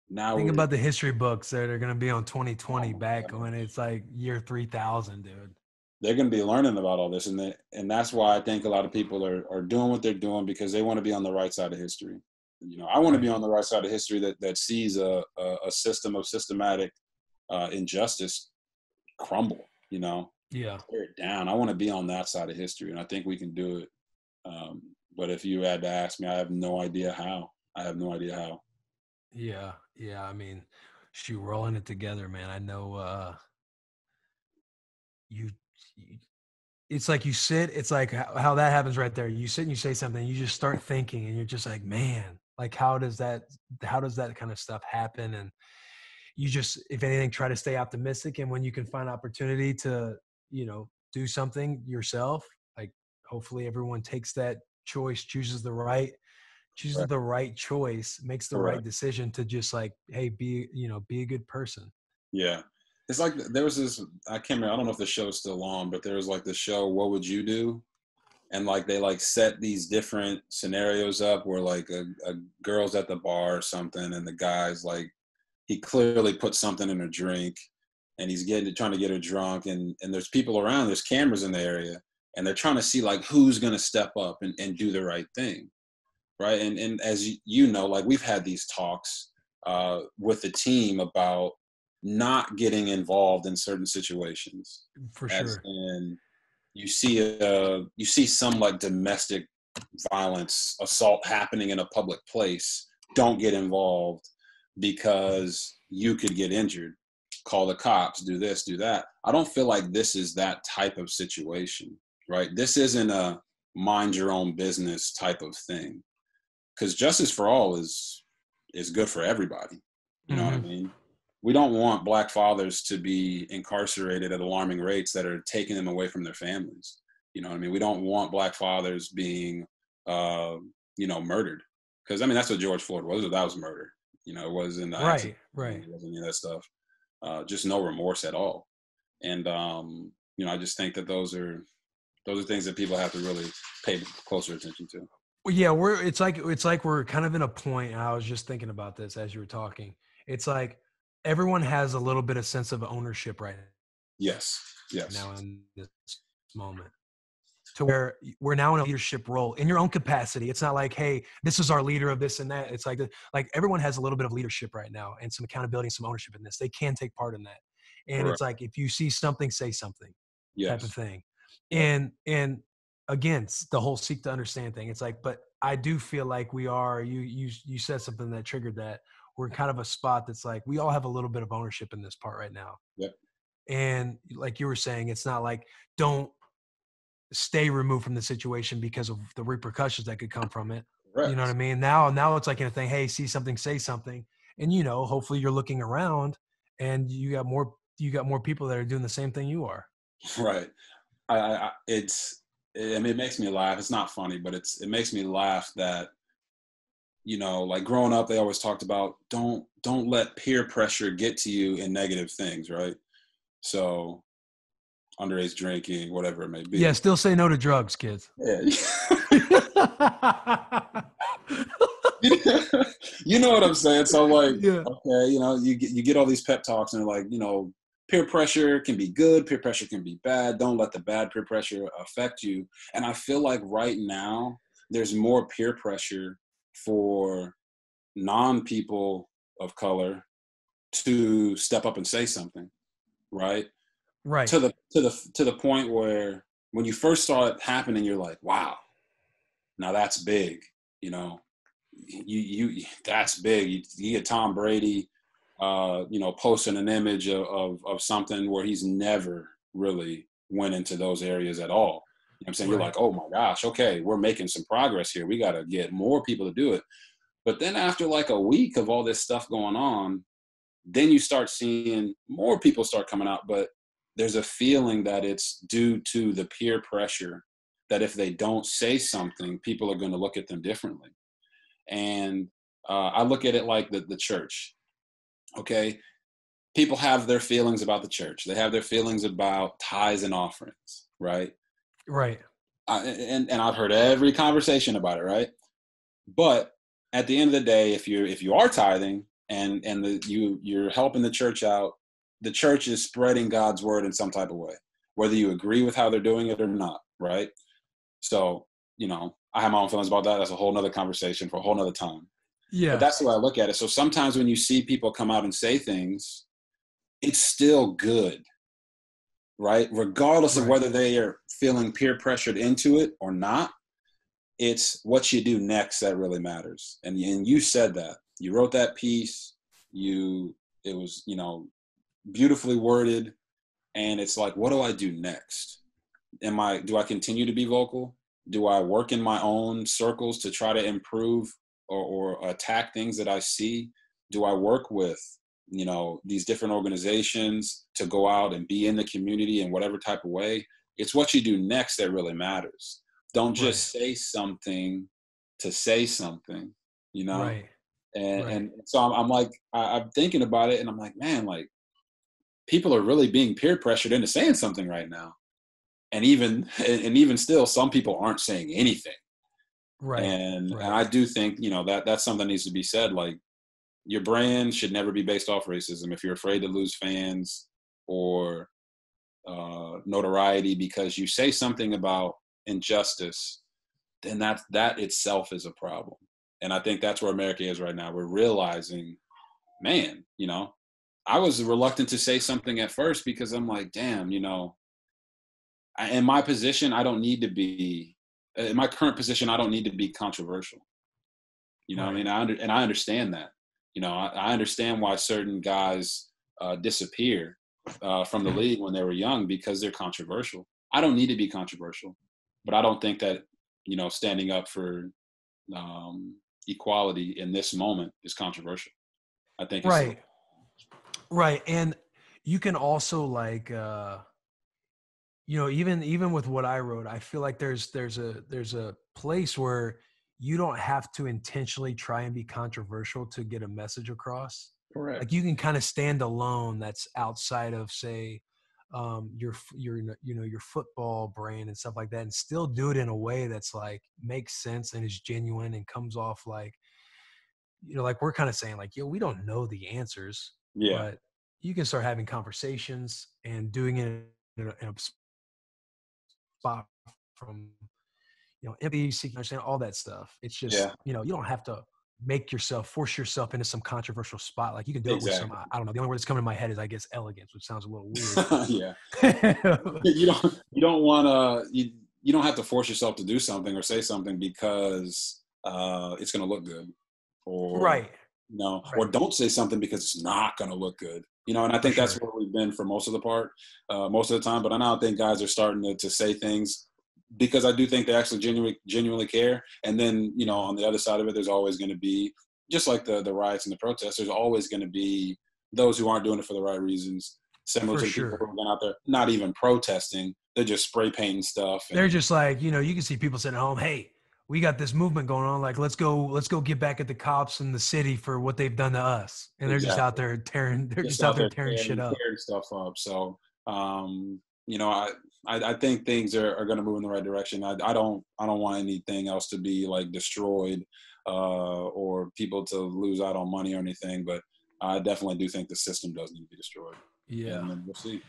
now think about the history books that are going to be on 2020 back God. when it's like year 3000, dude. They're going to be learning about all this, and that's why I think a lot of people are doing what they're doing, because they want to be on the right side of history. I want to be on the right side of history that sees a system of systematic injustice crumble. Yeah. Tear it down. I want to be on that side of history, and I think we can do it. But if you had to ask me, I have no idea how. Yeah. I mean, shoot, we're all in it together, man. I know it's like you sit, it's like how that happens right there. You sit and you say something, you just start thinking, and you're just like, man, like how does that kind of stuff happen? And you just, if anything, try to stay optimistic. And when you can find opportunity to, do something yourself, like hopefully everyone takes that choice, chooses the right choice, makes the right decision to just like, hey, be a good person. Yeah. It's like there was this, I can't remember, I don't know if the show's still on, but there was like the show, What Would You Do? And like they like set these different scenarios up where like a girl's at the bar or something, and the guy's like, he clearly put something in her drink, and he's trying to get her drunk, and there's people around, there's cameras in the area, and they're trying to see like who's going to step up and do the right thing. Right. And as like we've had these talks with the team about not getting involved in certain situations. For sure. And you see some like domestic violence assault happening in a public place. Don't get involved because you could get injured. Call the cops, do this, do that. I don't feel like this is that type of situation, right? This isn't a mind your own business type of thing, because justice for all is good for everybody. You know what I mean? We don't want Black fathers to be incarcerated at alarming rates that are taking them away from their families. You know what I mean? We don't want Black fathers being, murdered. Because, I mean, that's what George Floyd was. That was murder. It wasn't right. It wasn't any of that stuff. Just no remorse at all. And, I just think that those are things that people have to really pay closer attention to. Well, yeah, it's like we're kind of in a point. And I was just thinking about this as you were talking. It's like everyone has a little bit of sense of ownership right Yes. now in this moment, to where we're now in a leadership role in your own capacity. It's not like, hey, this is our leader of this and that. It's like everyone has a little bit of leadership right now and some accountability and some ownership in this. They can take part in that. And It's like, if you see something, say something, type of thing. And again, the whole seek to understand thing. It's like, but I do feel like we are, you said something that triggered that. We're kind of a spot that's like, we all have a little bit of ownership in this part right now. Yep. And like you were saying, it's not like, don't stay removed from the situation because of the repercussions that could come from it. Right. You know what I mean? Now it's like a thing, hey, see something, say something. And, hopefully you're looking around and you got more people that are doing the same thing you are. Right. It makes me laugh. It's not funny, but it makes me laugh that, like growing up, they always talked about don't let peer pressure get to you in negative things, right? So underage drinking, whatever it may be. Yeah, still say no to drugs, kids. Yeah. You know what I'm saying? So like, okay, you get all these pep talks and they're like, peer pressure can be good, peer pressure can be bad. Don't let the bad peer pressure affect you. And I feel like right now there's more peer pressure for non-people of color to step up and say something, right? Right. To the point where when you first saw it happening, you're like, wow, now that's big. You that's big. You get Tom Brady posting an image of something where he's never really went into those areas at all. You know what I'm saying? Right. You're like, oh my gosh, okay, we're making some progress here. We got to get more people to do it. But then after like a week of all this stuff going on, then you start seeing more people start coming out. But there's a feeling that it's due to the peer pressure that if they don't say something, people are going to look at them differently. And I look at it like the church. Okay. People have their feelings about the church. They have their feelings about tithes and offerings, right? Right. And I've heard every conversation about it, right? But at the end of the day, if you are tithing and you're helping the church out, the church is spreading God's word in some type of way, whether you agree with how they're doing it or not, right? So, I have my own feelings about that. That's a whole nother conversation for a whole nother time. Yeah. But that's the way I look at it. So sometimes when you see people come out and say things, it's still good, right? Regardless of whether they are feeling peer pressured into it or not, it's what you do next that really matters. And you said that. You wrote that piece. It was, beautifully worded. And it's like, what do I do next? Do I continue to be vocal? Do I work in my own circles to try to improve or attack things that I see? Do I work with, these different organizations to go out and be in the community in whatever type of way? It's what you do next that really matters. Don't just say something to say something, Right. And so I'm thinking about it and I'm like, man, like people are really being peer pressured into saying something right now. And even still, some people aren't saying anything. Right. And I do think, that's something that needs to be said. Like your brand should never be based off racism. If you're afraid to lose fans or notoriety because you say something about injustice, then that itself is a problem. And I think that's where America is right now. We're realizing, man, I was reluctant to say something at first because I'm like, damn, in my position, I don't need to be, in my current position, I don't need to be controversial. What I mean? I understand that. I understand why certain guys disappear from the league when they were young because they're controversial. I don't need to be controversial, but I don't think that, standing up for equality in this moment is controversial. I think it's right. And you can also like, even with what I wrote, I feel like there's a place where you don't have to intentionally try and be controversial to get a message across. Correct. Like you can kind of stand alone. That's outside of say, your football brand and stuff like that, and still do it in a way that's like makes sense and is genuine and comes off like, like we're kind of saying like, we don't know the answers, but you can start having conversations and doing it in a spot from empathy, seeking understanding, all that stuff. It's just you don't have to force yourself into some controversial spot. Like you can do it with some, I don't know, the only word that's coming to my head is I guess elegance, which sounds a little weird. You don't want to, you don't have to force yourself to do something or say something because it's going to look good, or or don't say something because it's not going to look good. And I think that's where we've been for most of the time. But I now think guys are starting to say things because I do think they actually genuinely care. And then, on the other side of it, there's always going to be, just like the riots and the protests, there's always going to be those who aren't doing it for the right reasons. Similar to people who have been out there, not even protesting. They're just spray painting stuff. They're just like, you can see people sitting at home, hey, we got this movement going on. Like, let's go get back at the cops in the city for what they've done to us. And they're just out there tearing shit up. Tearing stuff up. So, I think things are going to move in the right direction. I don't want anything else to be like destroyed or people to lose out on money or anything. But I definitely do think the system does need to be destroyed. Yeah. And then we'll see.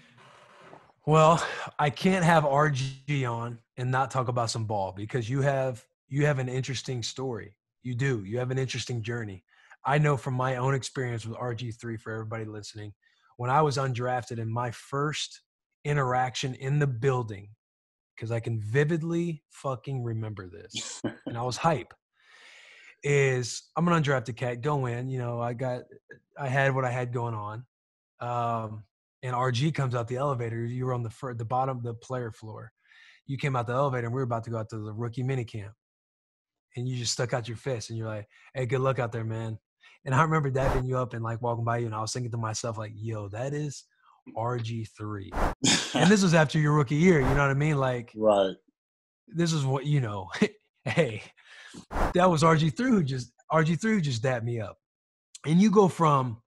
Well, I can't have RG on and not talk about some ball because you have an interesting story. You do. You have an interesting journey. I know from my own experience with RG3, for everybody listening, when I was undrafted and my first interaction in the building, because I can vividly fucking remember this, and I was hype. is I'm an undrafted cat, go in, you know, I had what I had going on. And RG comes out the elevator. You were on the bottom of the player floor. You came out the elevator and we were about to go out to the rookie mini camp. And you just stuck out your fist and you're like, hey, good luck out there, man. And I remember dapping you up and like walking by you, and I was thinking to myself, like, yo, that is RG3. And this was after your rookie year, you know what I mean? Like, right. This is what, you know, hey, that was RG3 who just dapped me up. And you go from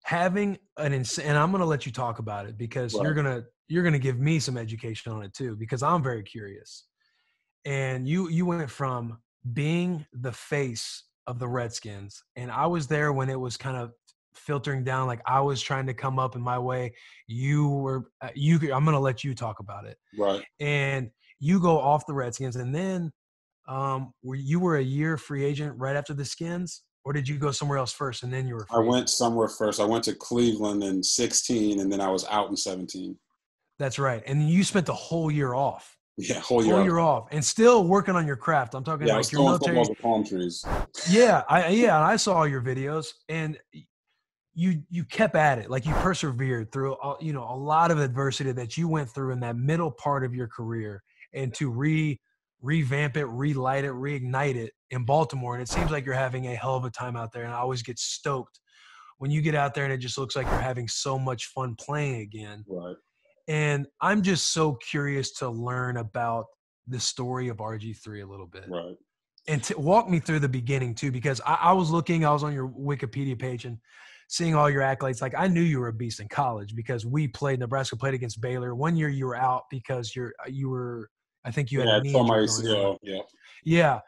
having an insane, and I'm going to let you talk about it because Right. you're going to give me some education on it too, because I'm very curious. And you went from being the face of the Redskins, and I was there when it was kind of filtering down, like I was trying to come up in my way. I'm going to let you talk about it. Right. And you go off the Redskins, and then you were a year free agent right after the Skins, or did you go somewhere else first and then you were free agent? I went somewhere first. I went to Cleveland in 16, and then I was out in 17. That's right. And you spent the whole year off. Yeah, whole year off, and still working on your craft. I'm talking like your military. Footballs with palm trees. Yeah, I saw your videos, and you kept at it. Like you persevered through, you know, a lot of adversity that you went through in that middle part of your career, and to revamp it, relight it, reignite it in Baltimore. And it seems like you're having a hell of a time out there. And I always get stoked when you get out there and it just looks like you're having so much fun playing again. Right. And I'm just so curious to learn about the story of RG3 a little bit. Right. And to walk me through the beginning too, because I was on your Wikipedia page and seeing all your accolades. Like I knew you were a beast in college because Nebraska played against Baylor. One year you were out because I think you had a knee injury going on. Yeah. Yeah.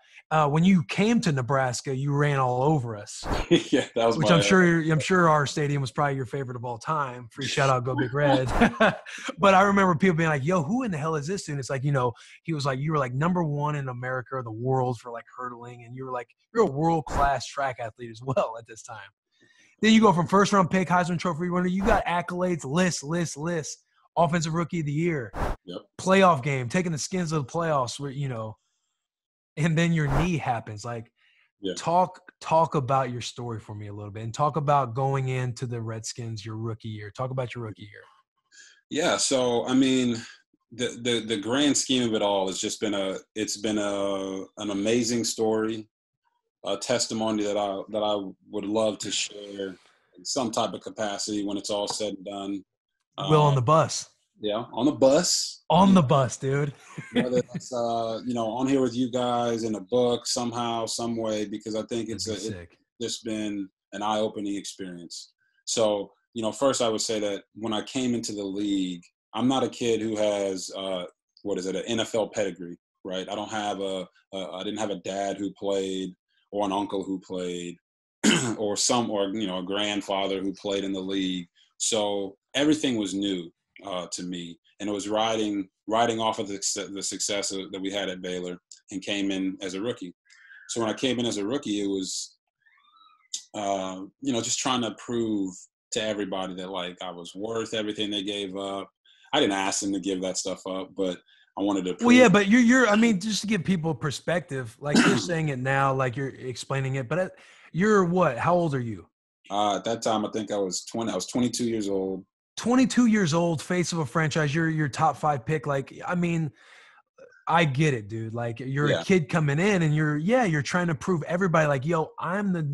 When you came to Nebraska, you ran all over us. Yeah, that was which I'm sure our stadium was probably your favorite of all time. Free shout out, go Big Red. But I remember people being like, "Yo, who in the hell is this dude?" And it's like, you know, he was like, you were like #1 in America or the world for like hurdling, and you were like, you're a world class track athlete as well at this time. Then you go from first round pick, Heisman Trophy winner. You got accolades, list. Offensive Rookie of the Year, yep. Playoff game, taking the Skins of the playoffs. Where you know. And then your knee happens. Like, yeah. Talk about your story for me a little bit, and talk about going into the Redskins your rookie year. Talk about your rookie year. Yeah. So, I mean, the grand scheme of it all has just been an amazing story, a testimony that I would love to share in some type of capacity when it's all said and done. Will on the bus. Yeah, on the bus. On the bus, dude. Whether it's you know, on here with you guys in a book somehow, some way, because I think it's just been an eye-opening experience. So, you know, first I would say that when I came into the league, I'm not a kid who has an NFL pedigree, right? I don't have I didn't have a dad who played or an uncle who played or you know, a grandfather who played in the league. So everything was new to me, and it was riding off of the success that we had at Baylor, and came in as a rookie. So when I came in as a rookie, it was, you know, just trying to prove to everybody that like I was worth everything they gave up. I didn't ask them to give that stuff up, but I wanted to prove. Well, yeah, but you're I mean, just to give people perspective, like you're saying it now, like you're explaining it, but you're what? How old are you? At that time, I think I was 20. I was 22 years old. 22 years old, face of a franchise. You're your top 5 pick. Like, I mean, I get it, dude. Like, you're a kid coming in, and you're trying to prove everybody, like, yo, I'm the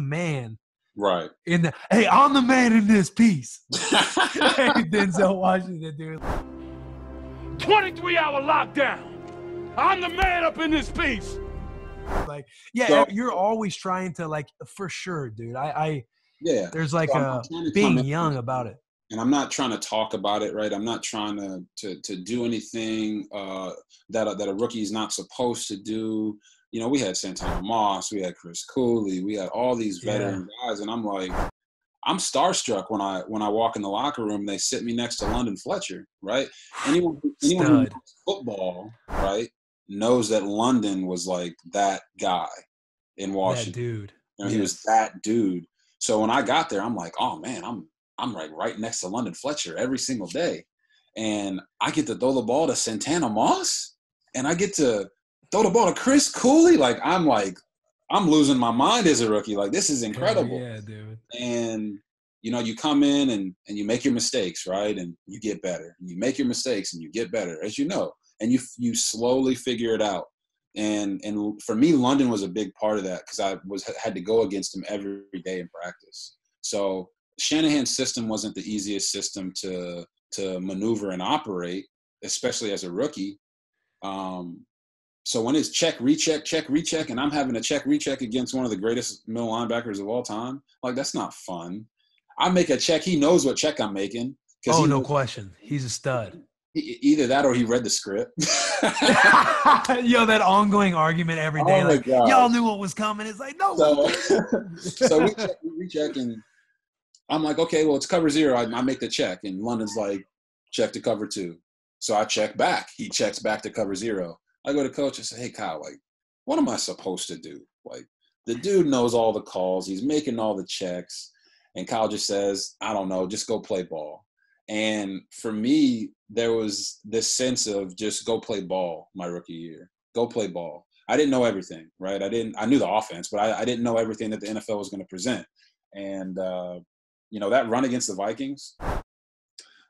man. Right. Hey, I'm the man in this piece. Denzel Washington, dude. 23-hour lockdown. I'm the man up in this piece. Like, yeah, you're always trying to, like, for sure, dude. Yeah. There's like being young about it. And I'm not trying to talk about it, right? I'm not trying to do anything that a rookie is not supposed to do. You know, we had Santana Moss, we had Chris Cooley, we had all these veteran guys, and I'm like, I'm starstruck when I walk in the locker room and they sit me next to London Fletcher, right? Anyone who knows football, right, knows that London was like that guy in Washington. That dude. You know, he was that dude. So when I got there, I'm like, oh man, I'm like right next to London Fletcher every single day. And I get to throw the ball to Santana Moss, and I get to throw the ball to Chris Cooley. I'm losing my mind as a rookie. Like, this is incredible. Hell yeah, dude. And, you come in and you make your mistakes, right? And you get better. And you make your mistakes and you get better, as you know. And you slowly figure it out. And for me, London was a big part of that because I had to go against him every day in practice. So Shanahan's system wasn't the easiest system to maneuver and operate, especially as a rookie. So when it's check, recheck, and I'm having to check, recheck against one of the greatest middle linebackers of all time, like, that's not fun. I make a check. He knows what check I'm making. Oh, no question. He's a stud. Either that or he read the script. Yo, that ongoing argument every day. Oh, like, y'all knew what was coming. It's like, no. So we recheck, and I'm like, okay, well, it's cover 0. I make the check. And London's like, check to cover 2. So I check back. He checks back to cover 0. I go to coach and say, hey, Kyle, like, what am I supposed to do? Like, the dude knows all the calls. He's making all the checks. And Kyle just says, I don't know, just go play ball. And for me, there was this sense of just go play ball my rookie year. Go play ball. I didn't know everything, right? I knew the offense, but I didn't know everything that the NFL was going to present. And, that run against the Vikings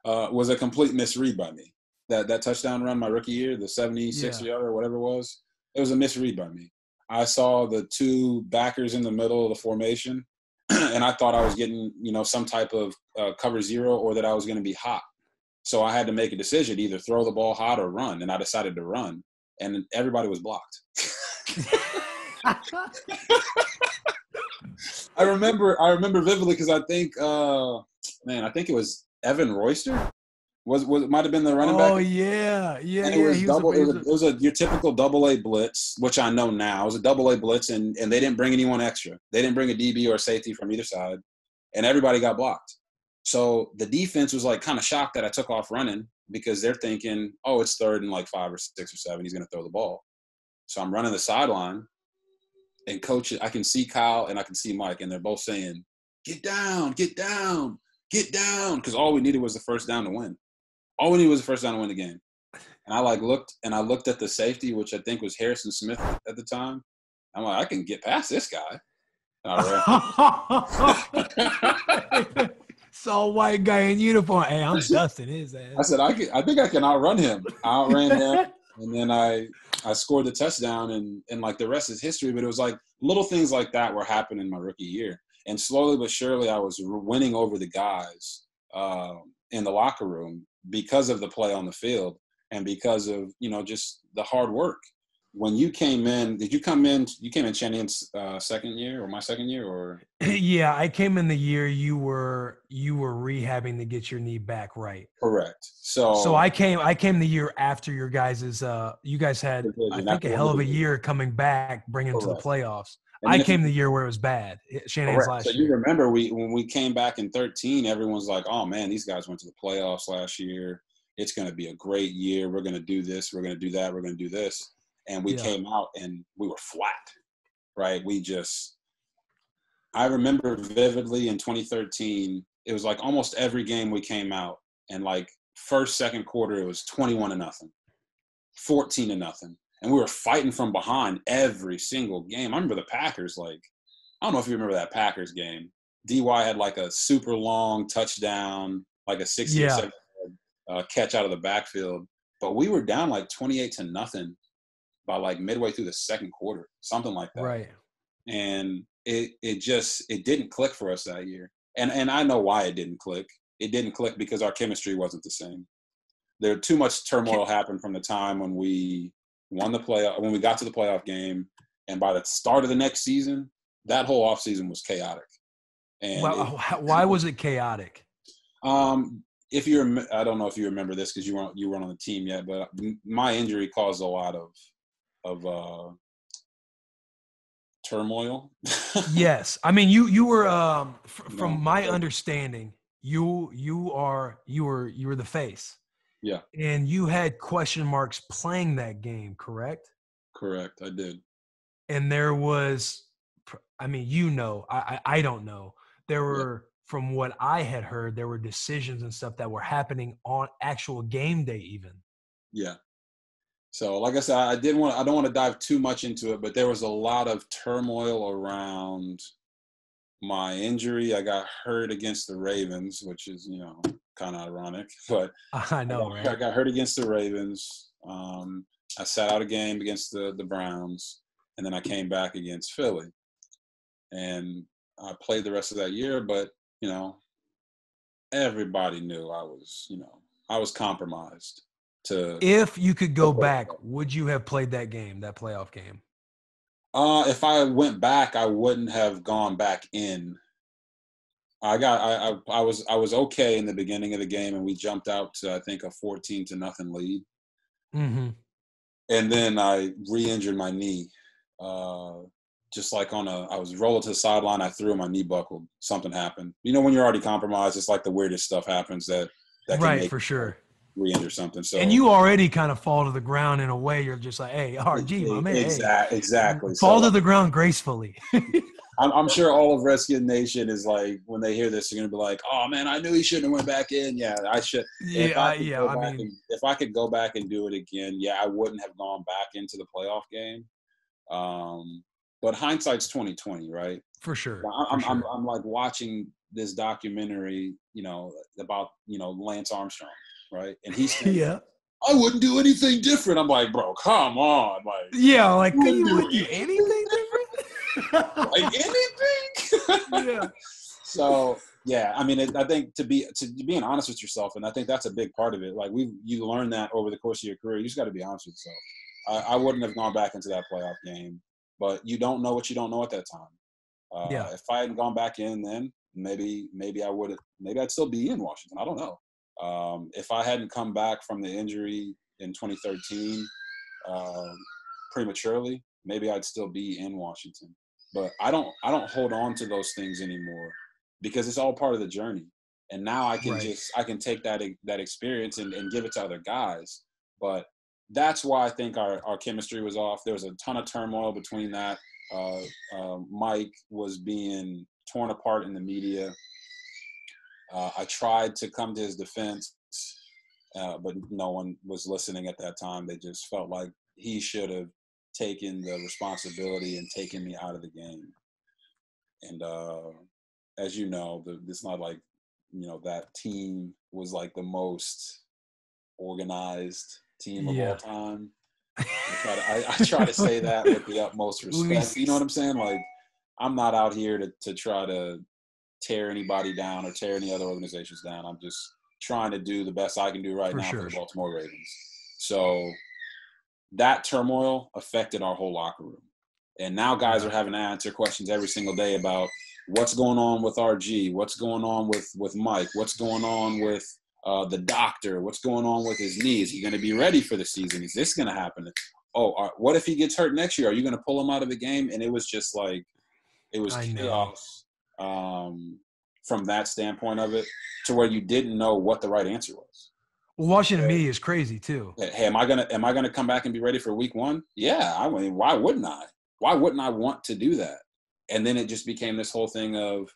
was a complete misread by me. That touchdown run my rookie year, the 76-yard or whatever it was a misread by me. I saw the 2 backers in the middle of the formation, and I thought I was getting, some type of cover 0 or that I was going to be hot. So I had to make a decision, either throw the ball hot or run, and I decided to run, and everybody was blocked. I remember vividly because I think it was Evan Royster. It might have been the running back. Oh yeah. And it was It was your typical double-A blitz, which I know now. It was a double-A blitz, and they didn't bring anyone extra. They didn't bring a DB or a safety from either side, and everybody got blocked. So the defense was like kind of shocked that I took off running because they're thinking, oh, it's 3rd and like 5 or 6 or 7. He's going to throw the ball. So I'm running the sideline, and coach, I can see Kyle and I can see Mike, and they're both saying, get down, get down, get down, because all we needed was the first down to win. All we needed was the first down to win the game. And I looked at the safety, which I think was Harrison Smith at the time. I'm like, I can get past this guy. Saw a white guy in uniform. Hey, I'm dusting his ass. I said, I think I can outrun him. I outran him, and then I scored the touchdown, and like the rest is history. But it was like little things like that were happening my rookie year. And slowly but surely, I was winning over the guys in the locker room because of the play on the field and because of, just the hard work. When you came in, you came in Shanahan's second year or my second year, or? Yeah, I came in the year you were rehabbing to get your knee back right. Correct. So I came the year after your guys's you guys had, I think, a hell of a year coming back, bringing them to the playoffs. I came the year where it was bad. Shanahan's last year. So you remember when we came back in 2013, everyone's like, oh man, these guys went to the playoffs last year. It's going to be a great year. We're going to do this. We're going to do that. We're going to do this. And we came out and we were flat, right? I remember vividly in 2013, it was like almost every game we came out, and like first, second quarter, it was 21-0, 14-0. And we were fighting from behind every single game. I remember the Packers, I don't know if you remember that Packers game. DY had like a super long touchdown, like a 60 or 70 catch out of the backfield. But we were down like 28-0 by like midway through the second quarter, something like that. Right. And it didn't click for us that year. And I know why it didn't click. It didn't click because our chemistry wasn't the same. There too much turmoil happened from the time when we won the playoff, when we got to the playoff game, and by the start of the next season, that whole offseason was chaotic. And why was it chaotic? I don't know if you remember this because you weren't on the team yet, but my injury caused a lot of turmoil. Yes, I mean you were from my understanding, you were the face. Yeah. And you had question marks playing that game, correct? Correct, I did. And there was, I mean, I don't know. There were, from what I had heard, there were decisions and stuff that were happening on actual game day even. Yeah. So, like I said, I don't want to dive too much into it, but there was a lot of turmoil around my injury. I got hurt against the Ravens, which is, kind of ironic, but I know, right? I got hurt against the Ravens. I sat out a game against the Browns, and then I came back against Philly. And I played the rest of that year, but, everybody knew I was compromised. If you could go back, would you have played that game, that playoff game? If I went back, I wouldn't have gone back in. I was okay in the beginning of the game, and we jumped out to, I think, a 14-0 lead. Mm-hmm. And then I re-injured my knee. Just like I was rolling to the sideline, I threw, my knee buckled. Something happened. When you're already compromised, it's like the weirdest stuff happens that can right, make for sure. Re-injure something. So, and you already kind of fall to the ground in a way. You're just like, hey, RG, my man. Exactly. Fall to the ground gracefully. I'm sure all of Redskins Nation is like, when they hear this, they're going to be like, oh, man, I knew he shouldn't have went back in. Yeah, I should. If I could go back and do it again, I wouldn't have gone back into the playoff game. But hindsight's 20/20, right? For sure. I'm like watching this documentary, about, Lance Armstrong, right? And he's saying, yeah, I wouldn't do anything different. I'm like, bro, come on. Like, yeah, like, you wouldn't do anything different? Like anything? Yeah. So, I mean, I think to being honest with yourself, and I think that's a big part of it. Like, you learn that over the course of your career. You just got to be honest with yourself. I wouldn't have gone back into that playoff game, but you don't know what you don't know at that time. If I hadn't gone back in then, maybe I would have. Maybe I'd still be in Washington. I don't know. If I hadn't come back from the injury in 2013 prematurely, maybe I'd still be in Washington. But I don't hold on to those things anymore because it's all part of the journey. And now I can I can take that experience and give it to other guys. But that's why I think our chemistry was off. There was a ton of turmoil between that. Mike was being torn apart in the media. I tried to come to his defense, but no one was listening at that time. They just felt like he should have taken the responsibility and taken me out of the game. And as you know, it's not like, that team was like the most organized team of all time. I try to say that with the utmost respect. You know what I'm saying? Like, I'm not out here to try to tear anybody down or tear any other organizations down. I'm just trying to do the best I can do right now for the Baltimore Ravens. So that turmoil affected our whole locker room. And now guys are having to answer questions every single day about what's going on with RG, what's going on with Mike, what's going on with the doctor, what's going on with his knee. Is he going to be ready for the season? Is this going to happen? What if he gets hurt next year? Are you going to pull him out of the game? And it was just like, it was chaos from that standpoint of it, to where you didn't know what the right answer was. Well, Washington media is crazy too. Hey, am I gonna come back and be ready for week one? Yeah, I mean, why wouldn't I? Why wouldn't I want to do that? And then it just became this whole thing of,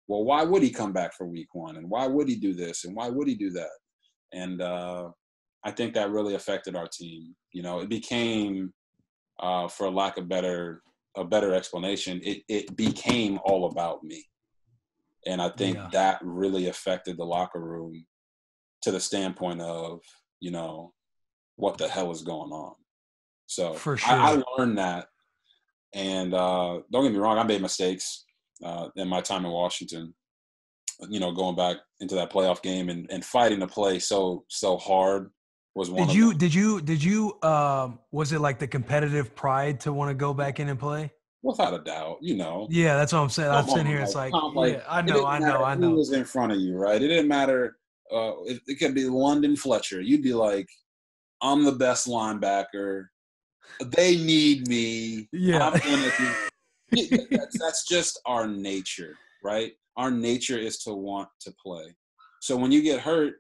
well, why would he come back for week one? And why would he do this? And why would he do that? And I think that really affected our team. It became, for lack of a better explanation, it became all about me. And I think that really affected the locker room to the standpoint of, what the hell is going on. So for sure. I learned that. And don't get me wrong, I made mistakes in my time in Washington, going back into that playoff game and fighting to play so hard was one of them. Did you was it like the competitive pride to want to go back in and play? Without a doubt, Yeah, that's what I'm saying. I'm sitting here, it's like, I know. Who was in front of you, right? It didn't matter. It could be London Fletcher. You'd be like, I'm the best linebacker. They need me. Yeah. That's just our nature, right? Our nature is to want to play. So when you get hurt,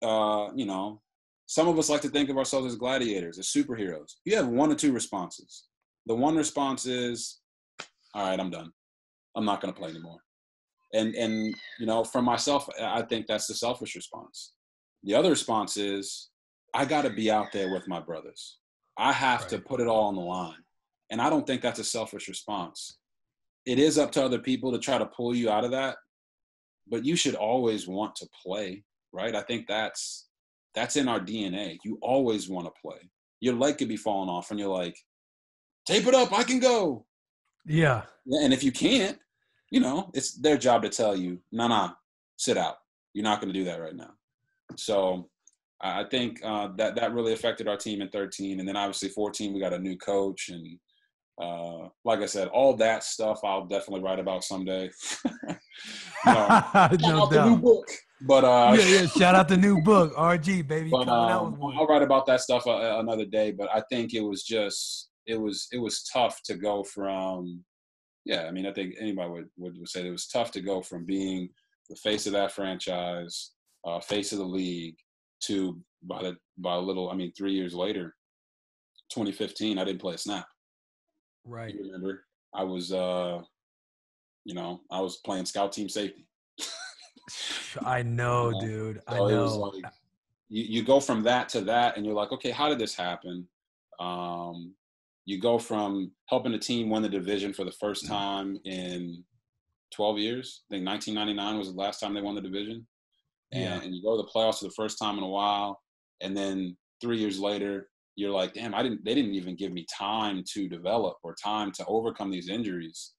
some of us like to think of ourselves as gladiators, as superheroes. You have one or two responses. The one response is, all right, I'm done. I'm not going to play anymore. And from myself, I think that's the selfish response. The other response is, I got to be out there with my brothers. I have to put it all on the line. And I don't think that's a selfish response. It is up to other people to try to pull you out of that, but you should always want to play, right? I think that's in our DNA. You always want to play. Your leg could be falling off and you're like, tape it up, I can go. Yeah. And if you can't, it's their job to tell you, nah, sit out. You're not going to do that right now. So I think that really affected our team in 13. And then obviously 14, we got a new coach. And like I said, all that stuff I'll definitely write about someday. No doubt. The new book. But yeah, shout out the new book, RG, baby. But coming out with one. I'll write about that stuff another day. But I think it was tough to go from, I think anybody would say it was tough to go from being the face of that franchise, face of the league, to by a little, 3 years later, 2015, I didn't play a snap. Right. You remember? I was, I was playing scout team safety. I know, dude. So I know. It was like, you go from that to that, and you're like, okay, how did this happen? You go from helping a team win the division for the first time in 12 years. I think 1999 was the last time they won the division. And you go to the playoffs for the first time in a while. And then 3 years later, you're like, damn, they didn't even give me time to develop or time to overcome these injuries.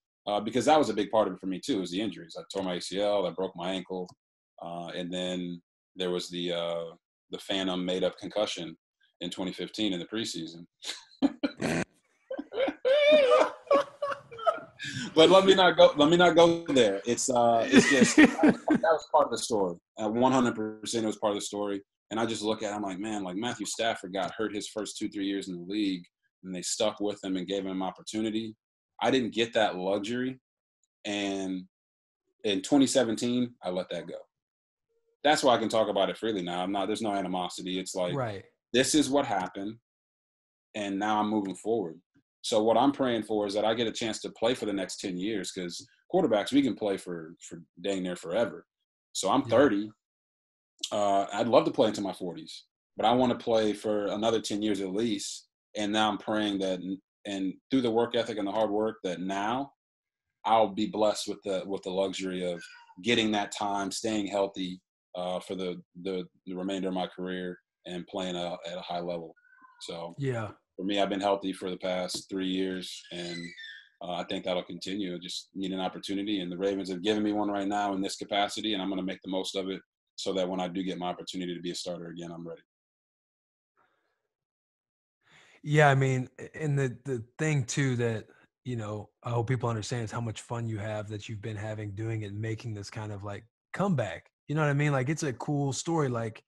Because that was a big part of it for me too, was the injuries. I tore my ACL, I broke my ankle. And then there was the phantom made up concussion in 2015 in the preseason. But let me not go there. It's just that was part of the story. 100% it was part of the story. And I just look at it, I'm like, man, like Matthew Stafford got hurt his first 2-3 years in the league, and they stuck with him and gave him an opportunity. I didn't get that luxury. And in 2017, I let that go. That's why I can talk about it freely now. There's no animosity. It's like, This is what happened, and now I'm moving forward. So what I'm praying for is that I get a chance to play for the next 10 years, because quarterbacks, we can play for dang near forever. So I'm 30. I'd love to play into my 40s, but I want to play for another 10 years at least. And now I'm praying that, and through the work ethic and the hard work, that now I'll be blessed with the luxury of getting that time, staying healthy for the remainder of my career and playing at a high level. So for me, I've been healthy for the past 3 years, and I think that'll continue. I just need an opportunity, and the Ravens have given me one right now in this capacity, and I'm going to make the most of it so that when I do get my opportunity to be a starter again, I'm ready. Yeah, and the thing too that, I hope people understand is how much fun you have that you've been having doing it and making this kind of like comeback. You know what I mean? Like, it's a cool story. Like,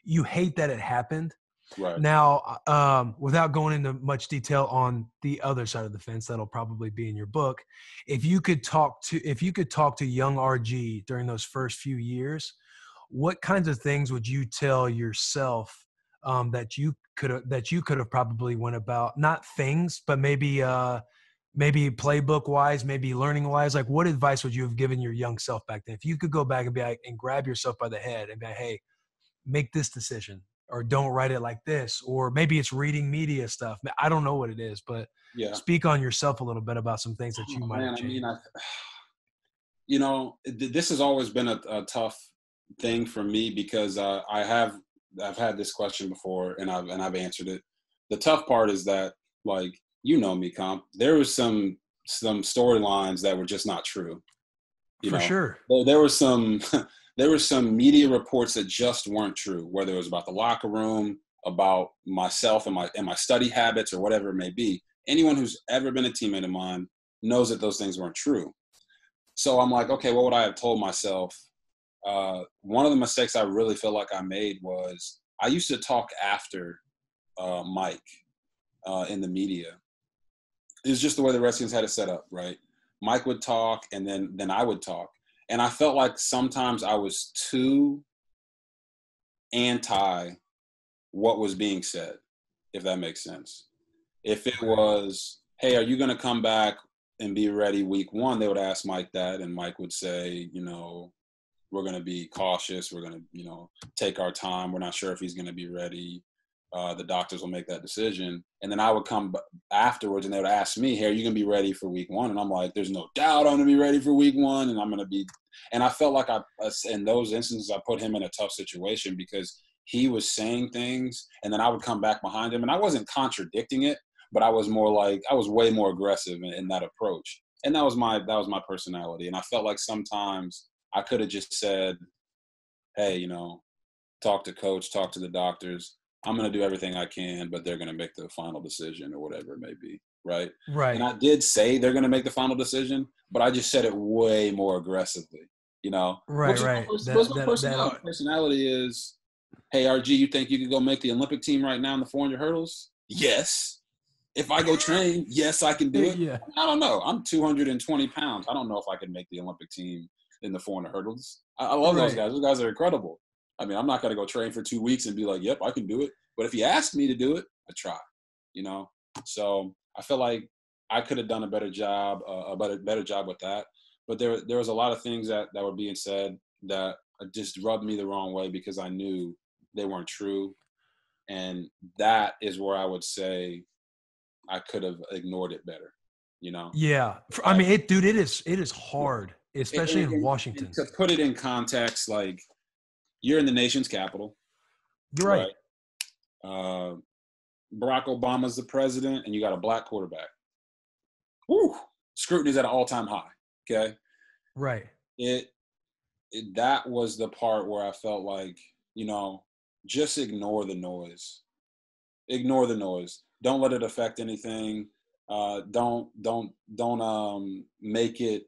you hate that it happened. Right. Now, without going into much detail on the other side of the fence, that'll probably be in your book. If you could talk to young RG during those first few years, what kinds of things would you tell yourself that you could have probably went about, not things, but maybe playbook wise, maybe learning wise? Like, what advice would you have given your young self back then? If you could go back and be like, and grab yourself by the head and be like, hey, make this decision, or don't write it like this, or maybe it's reading media stuff. I don't know what it is, but speak on yourself a little bit about some things that you might have changed. This has always been a tough thing for me, because I've had this question before, and I've answered it. The tough part is that, like, me, Comp, there was some storylines that were just not true. Sure. There were some media reports that just weren't true, whether it was about the locker room, about myself and my study habits, or whatever it may be. Anyone who's ever been a teammate of mine knows that those things weren't true. So I'm like, okay, what would I have told myself? One of the mistakes I really feel like I made was I used to talk after Mike in the media. It was just the way the Redskins had it set up, right? Mike would talk, and then I would talk. And I felt like sometimes I was too anti what was being said, if that makes sense. If it was, hey, are you going to come back and be ready week 1? They would ask Mike that, and Mike would say, we're going to be cautious. We're going to, take our time. We're not sure if he's going to be ready. The doctors will make that decision. And then I would come afterwards and they would ask me, hey, are you going to be ready for week 1? And I'm like, there's no doubt I'm going to be ready for week 1. And I'm going to be – and I felt like in those instances, I put him in a tough situation because he was saying things and then I would come back behind him. And I wasn't contradicting it, but I was more like – I was way more aggressive in that approach. And that was my personality. And I felt like sometimes I could have just said, hey, you know, talk to coach, talk to the doctors. I'm going to do everything I can, but they're going to make the final decision or whatever it may be, right? Right. And I did say they're going to make the final decision, but I just said it way more aggressively, you know? Right. My personality is, hey, RG, you think you could go make the Olympic team right now in the 400 hurdles? Yes. If I go train, yes, I can do it. Yeah. I don't know. I'm 220 pounds. I don't know if I can make the Olympic team in the 400 hurdles. I love those guys. Those guys are incredible. I mean, I'm not going to go train for 2 weeks and be like, yep, I can do it. But if he asked me to do it, I try, you know? So I feel like I could have done a better job with that. But there was a lot of things that were being said that just rubbed me the wrong way because I knew they weren't true. And that is where I would say I could have ignored it better, you know? Yeah. I mean, it is hard, especially in Washington. And to put it in context, like, you're in the nation's capital. You're right. Barack Obama's the president, and you got a black quarterback. Woo! Scrutiny's at an all-time high, okay? Right. That was the part where I felt like, you know, just ignore the noise. Ignore the noise. Don't let it affect anything. Don't make it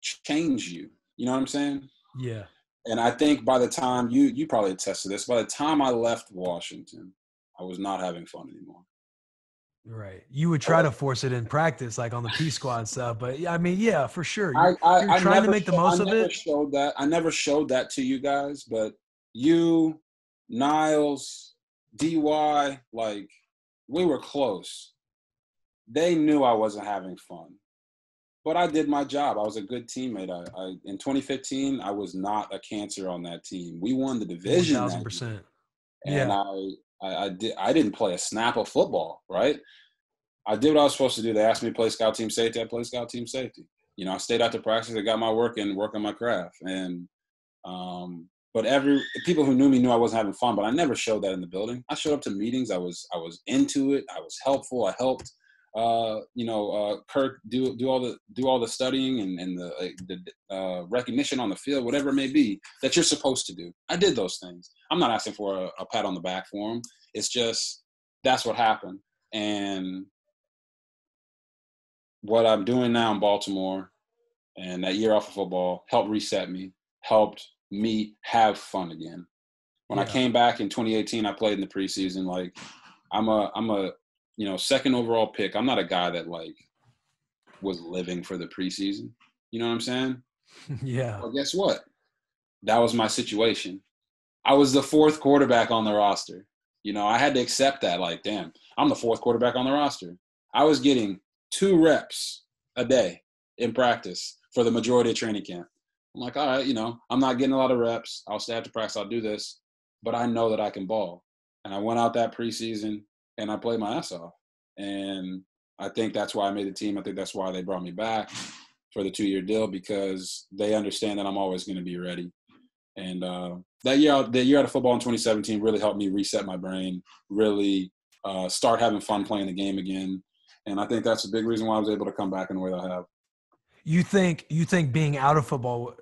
change you. You know what I'm saying? Yeah. And I think by the time you probably attest to this, by the time I left Washington, I was not having fun anymore. Right. You would try to force it in practice, like on the P squad stuff. But I mean, yeah, for sure. You're trying to make the most of it. I never showed that to you guys, but you, Niles, DY, like, we were close. They knew I wasn't having fun. But I did my job. I was a good teammate. In 2015, I was not a cancer on that team. We won the division. 1,000%. And I didn't play a snap of football, right? I did what I was supposed to do. They asked me to play scout team safety. I played scout team safety. You know, I stayed after practice. I got my work in, work on my craft. And but people who knew me knew I wasn't having fun. But I never showed that in the building. I showed up to meetings. I was into it. I was helpful. I helped. Kirk do all the studying and the recognition on the field, whatever it may be that you're supposed to do. I did those things. I'm not asking for a pat on the back for him. It's just that's what happened. And what I'm doing now in Baltimore and that year off of football helped reset me, helped me have fun again. When I came back in 2018, I played in the preseason. Like I'm a second overall pick. I'm not a guy that like was living for the preseason. You know what I'm saying? Yeah. Well, guess what? That was my situation. I was the fourth quarterback on the roster. You know, I had to accept that. Like, damn, I'm the fourth quarterback on the roster. I was getting 2 reps a day in practice for the majority of training camp. I'm like, all right, you know, I'm not getting a lot of reps. I'll stay after practice. I'll do this. But I know that I can ball. And I went out that preseason and I played my ass off. And I think that's why I made the team. I think that's why they brought me back for the 2-year deal, because they understand that I'm always going to be ready. And the year out of football in 2017 really helped me reset my brain, really start having fun playing the game again. And I think that's a big reason why I was able to come back in the way that I have. You think being out of football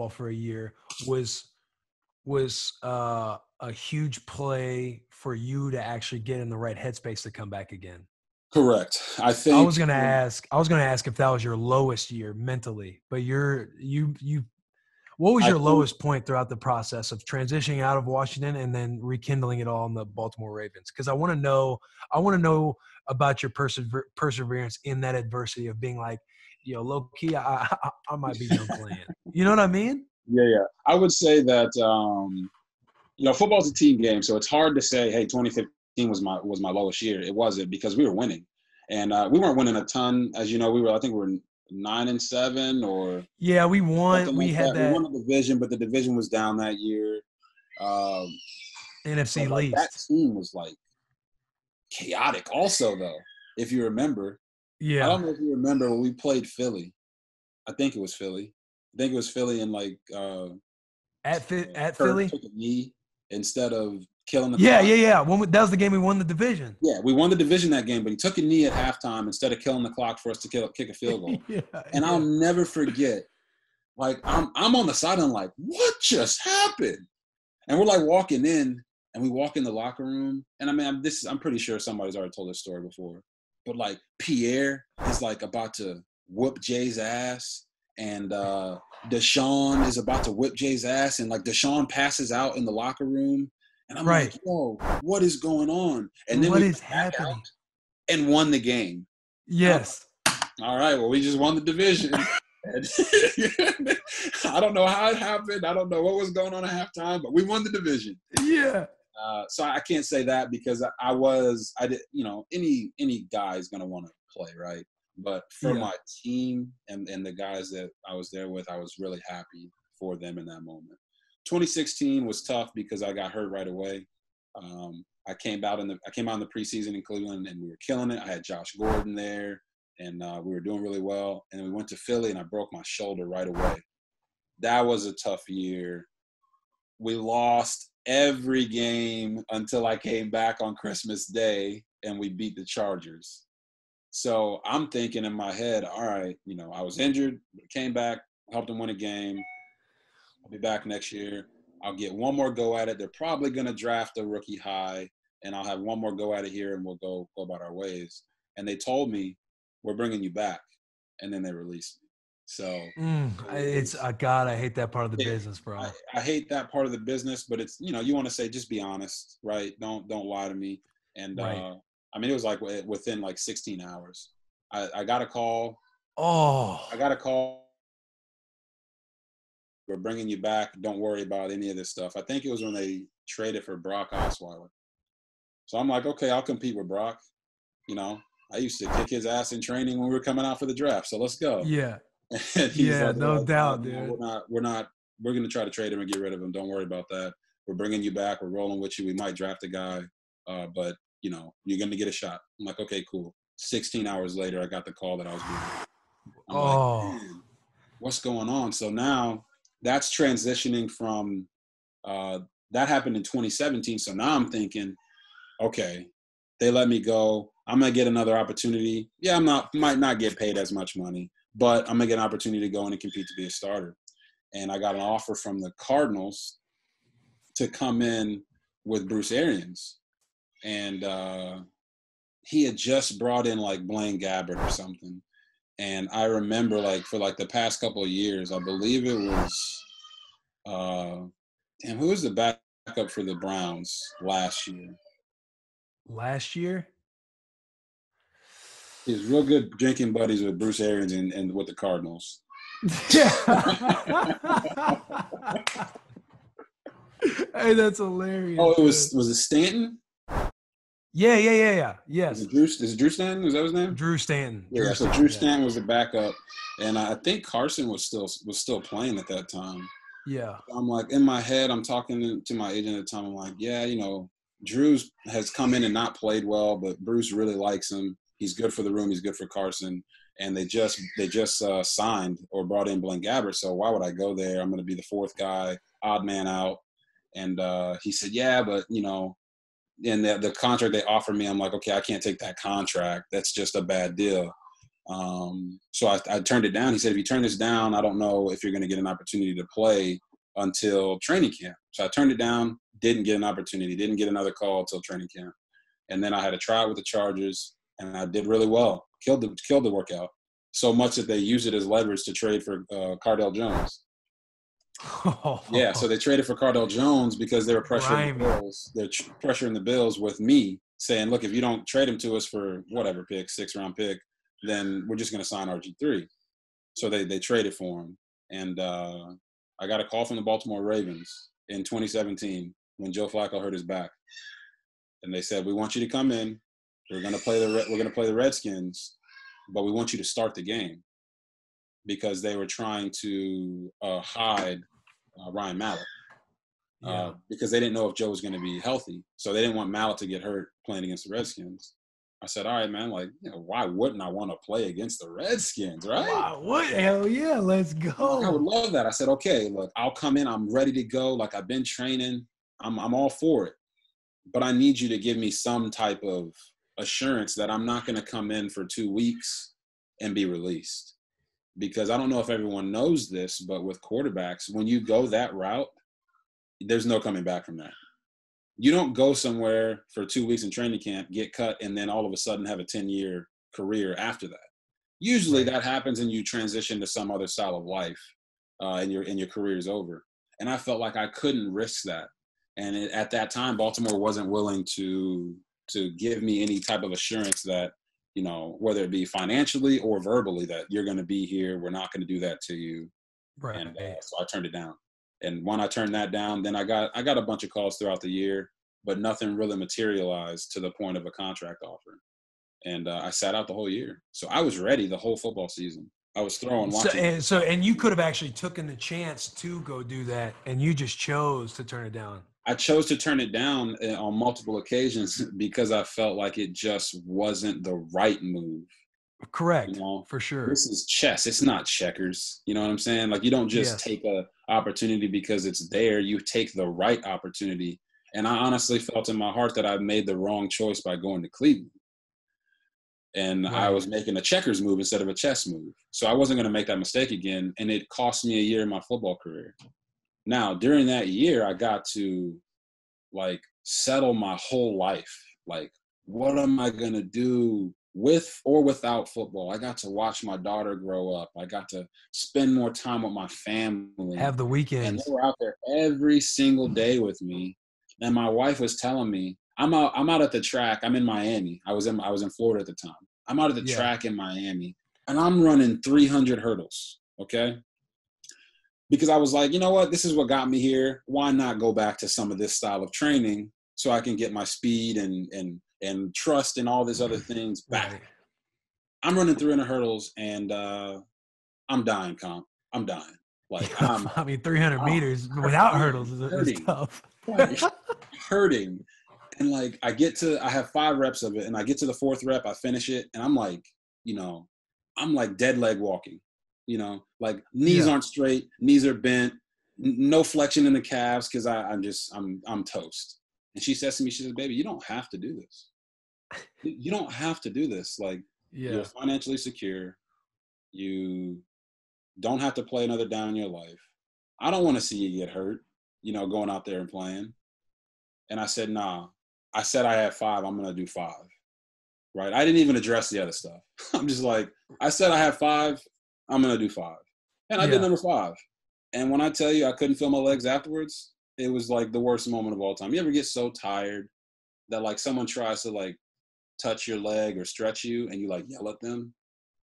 for a year was a huge play for you to actually get in the right headspace to come back again? Correct. I think I was going to ask if that was your lowest year mentally, but what was your lowest point throughout the process of transitioning out of Washington and then rekindling it all in the Baltimore Ravens? Because I want to know about your perseverance in that adversity of being like, low key, I might be done playing. You know what I mean? Yeah. I would say that, football's a team game. So it's hard to say, hey, 2015 was my lowest year. It wasn't, because we were winning. And we weren't winning a ton. As you know, I think we were 9-7 or. Yeah, we won. We had that. We won the division, but the division was down that year. NFC So, like, that least. team was like chaotic. Also, though, if you remember, I Yeah. don't know if you remember when we played Philly. I think it was Philly. And like At Kirk Philly. took a knee instead of killing the Yeah, clock. yeah, yeah. That was the game we won the division. Yeah, we won the division that game, but he took a knee at halftime instead of killing the clock for us to kick a field goal. Yeah, And yeah. I'll never forget. Like I'm on the sideline, like, what just happened? And we're like walking in, and we walk in the locker room, and I mean, I'm pretty sure somebody's already told this story before, but like Pierre is like about to whoop Jay's ass, and Deshaun is about to whip Jay's ass, and like Deshaun passes out in the locker room, and I'm Right. like, yo, what is going on? And then What we is went back happening? out and won the game. Yes. All right, well, we just won the division. I don't know how it happened. I don't know what was going on at halftime, but we won the division. Yeah. So I can't say that because I did, you know, any guy is going to want to play, right? But for my team and the guys that I was there with, I was really happy for them in that moment. 2016 was tough because I got hurt right away. I came out in the preseason in Cleveland and we were killing it. I had Josh Gordon there and we were doing really well. And then we went to Philly and I broke my shoulder right away. That was a tough year. We lost every game until I came back on Christmas Day and we beat the Chargers. So I'm thinking in my head, all right, you know, I was injured, came back, helped them win a game. I'll be back next year. I'll get one more go at it. They're probably going to draft a rookie high, and I'll have one more go at it here, and we'll go about our ways. And they told me, we're bringing you back. And then they released me. So I hate that part of the business, bro. I hate that part of the business, but it's, you know, you want to say, just be honest, right? Don't lie to me. And Right. I mean, it was like within like 16 hours. I got a call. Oh. I got a call. We're bringing you back. Don't worry about any of this stuff. I think it was when they traded for Brock Osweiler. So I'm like, okay, I'll compete with Brock. You know, I used to kick his ass in training when we were coming out for the draft. So let's go. Yeah. And he's no doubt, dude. We're going to try to trade him and get rid of him. Don't worry about that. We're bringing you back. We're rolling with you. We might draft a guy, but, you know, you're going to get a shot. I'm like, okay, cool. 16 hours later, I got the call that I was being. Like, man, what's going on? So now that's transitioning from that happened in 2017. So now I'm thinking, okay, they let me go. I'm going to get another opportunity. Yeah, might not get paid as much money, but I'm going to get an opportunity to go in and compete to be a starter. And I got an offer from the Cardinals to come in with Bruce Arians. And he had just brought in like Blaine Gabbert or something. And I remember like for like the past couple of years, I believe it was, who was the backup for the Browns last year? Last year? He was real good drinking buddies with Bruce Arians and with the Cardinals. Yeah. Hey, that's hilarious. Oh, was it Stanton? Yeah. Yes. Is it Drew Stanton? Was that his name? Drew Stanton. Yeah, so Drew Stanton was the backup, and I think Carson was still playing at that time. Yeah. I'm like, in my head, I'm talking to my agent at the time. I'm like, yeah, you know, Drew has come in and not played well, but Bruce really likes him. He's good for the room. He's good for Carson. And they just signed or brought in Blaine Gabbert. So why would I go there? I'm going to be the fourth guy, odd man out. And he said, yeah, but, you know, and the contract they offered me, I'm like, okay, I can't take that contract. That's just a bad deal. So I turned it down. He said, if you turn this down, I don't know if you're going to get an opportunity to play until training camp. So I turned it down, didn't get an opportunity, didn't get another call until training camp. And then I had a tryout with the Chargers, and I did really well. Killed the workout. So much that they used it as leverage to trade for Cardell Jones. Yeah, so they traded for Cardell Jones because they were pressuring the Bills. They're pressuring the Bills with me saying, look, if you don't trade him to us for whatever pick, 6th-round pick, then we're just going to sign RG3. So they traded for him. And I got a call from the Baltimore Ravens in 2017 when Joe Flacco hurt his back. And they said, we want you to come in. We're going to play the Redskins, but we want you to start the game because they were trying to hide Ryan Mallett. because they didn't know if Joe was going to be healthy. So they didn't want Mallet to get hurt playing against the Redskins. I said, all right, man, like, why wouldn't I want to play against the Redskins, right? Wow, what? Hell yeah, let's go. I would love that. I said, okay, look, I'll come in. I'm ready to go. Like, I've been training. I'm all for it. But I need you to give me some type of assurance that I'm not going to come in for 2 weeks and be released. Because I don't know if everyone knows this, but with quarterbacks, when you go that route, there's no coming back from that. You don't go somewhere for 2 weeks in training camp, get cut, and then all of a sudden have a 10-year career after that. Usually that happens and you transition to some other style of life and your career is over. And I felt like I couldn't risk that. And at that time, Baltimore wasn't willing to give me any type of assurance that, whether it be financially or verbally, that you're going to be here. We're not going to do that to you. Right. And so I turned it down. And when I turned that down, then I got a bunch of calls throughout the year, but nothing really materialized to the point of a contract offer. And I sat out the whole year. So I was ready the whole football season. I was throwing, watching. And you could have actually taken the chance to go do that, and you just chose to turn it down. I chose to turn it down on multiple occasions because I felt like it just wasn't the right move. Correct. For sure. This is chess. It's not checkers. You know what I'm saying? Like, you don't just take a opportunity because it's there. You take the right opportunity. And I honestly felt in my heart that I made the wrong choice by going to Cleveland. And I was making a checkers move instead of a chess move. So I wasn't going to make that mistake again. And it cost me a year in my football career. Now, during that year, I got to, like, settle my whole life. Like, what am I going to do with or without football? I got to watch my daughter grow up. I got to spend more time with my family. Have the weekends. And they were out there every single day with me. And my wife was telling me, I'm out at the track. I'm in Miami. I was in Florida at the time. I'm out at the track in Miami, and I'm running 300 hurdles, okay? Because I was like, you know what? This is what got me here. Why not go back to some of this style of training so I can get my speed and trust and all these other things back? Right. I'm running 300 hurdles, and I'm dying, comp. I'm dying. Like, 300 meters without hurdles is tough. Hurting. And, like, I have 5 reps of it, and I get to the 4th rep, I finish it, and I'm like, I'm like dead leg walking, like knees aren't straight, knees are bent, no flexion in the calves because I'm toast. And she says to me, she says, baby, you don't have to do this. You don't have to do this. Like, you're financially secure. You don't have to play another down in your life. I don't want to see you get hurt, going out there and playing. And I said, nah. I said I had 5. I'm going to do 5. Right? I didn't even address the other stuff. I'm just like, I said I had 5. I'm going to do 5. And I did number 5. And when I tell you I couldn't feel my legs afterwards, it was like the worst moment of all time. You ever get so tired that, like, someone tries to, like, touch your leg or stretch you and you, like, yell at them?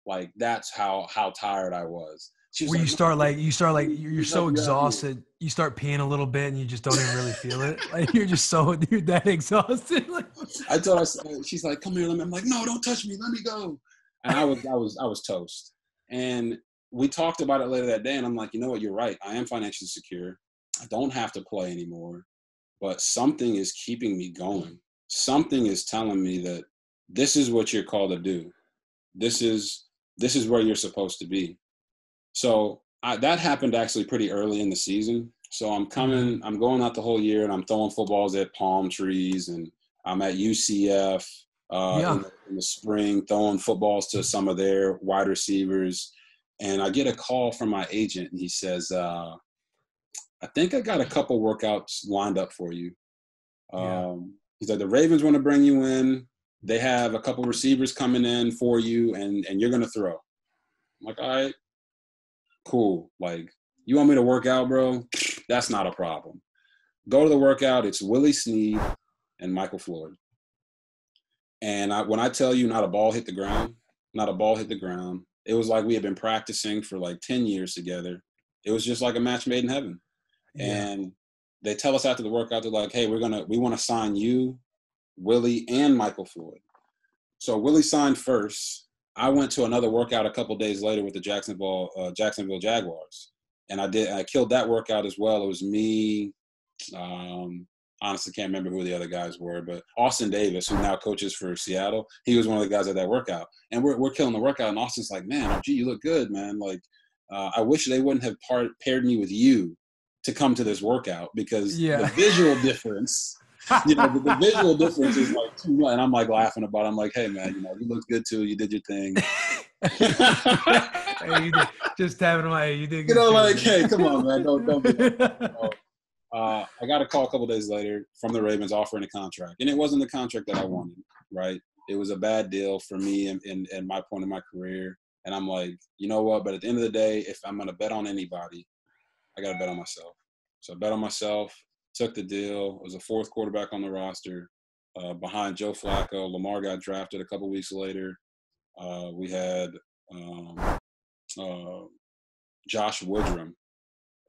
Like, that's how tired I was. Where like, you're so exhausted, you start peeing a little bit and you just don't even really feel it. Like, you're that exhausted. Like, I told her, she's like, come here. I'm like, no, don't touch me. Let me go. And I was toast. And we talked about it later that day. And I'm like, you know what? You're right. I am financially secure. I don't have to play anymore, but something is keeping me going. Something is telling me that this is what you're called to do. This is where you're supposed to be. So that happened actually pretty early in the season. So I'm going out the whole year and I'm throwing footballs at palm trees and I'm at UCF in the spring throwing footballs to some of their wide receivers. And I get a call from my agent and he says, I think I got a couple workouts lined up for you. He's like, the Ravens want to bring you in. They have a couple receivers coming in for you and you're going to throw. I'm like, all right. Cool. Like, you want me to work out, bro? That's not a problem. Go to the workout. It's Willie Snead and Michael Floyd. And when I tell you not a ball hit the ground, it was like we had been practicing for like 10 years together. It was just like a match made in heaven. Yeah. And they tell us after the workout, they're like, hey, we want to sign you, Willie, and Michael Floyd. So Willie signed first. I went to another workout a couple days later with the Jacksonville Jaguars, and I killed that workout as well. It was me, Honestly, can't remember who the other guys were, but Austin Davis, who now coaches for Seattle, he was one of the guys at that workout. And we're killing the workout, and Austin's like, man, gee, you look good, man. Like, I wish they wouldn't have paired me with you to come to this workout because the visual difference, the visual difference is like too much. And I'm like laughing about it. I'm like, hey, man, you look good too. You did your thing. Hey, you did. Just tapping my head. You did good. Like, hey, come on, man. Don't be like I got a call a couple days later from the Ravens offering a contract. And it wasn't the contract that I wanted, right? It was a bad deal for me and my point in my career. And I'm like, you know what? But at the end of the day, if I'm going to bet on anybody, I got to bet on myself. So I bet on myself, took the deal, was a fourth quarterback on the roster behind Joe Flacco. Lamar got drafted a couple weeks later. We had Josh Woodrum,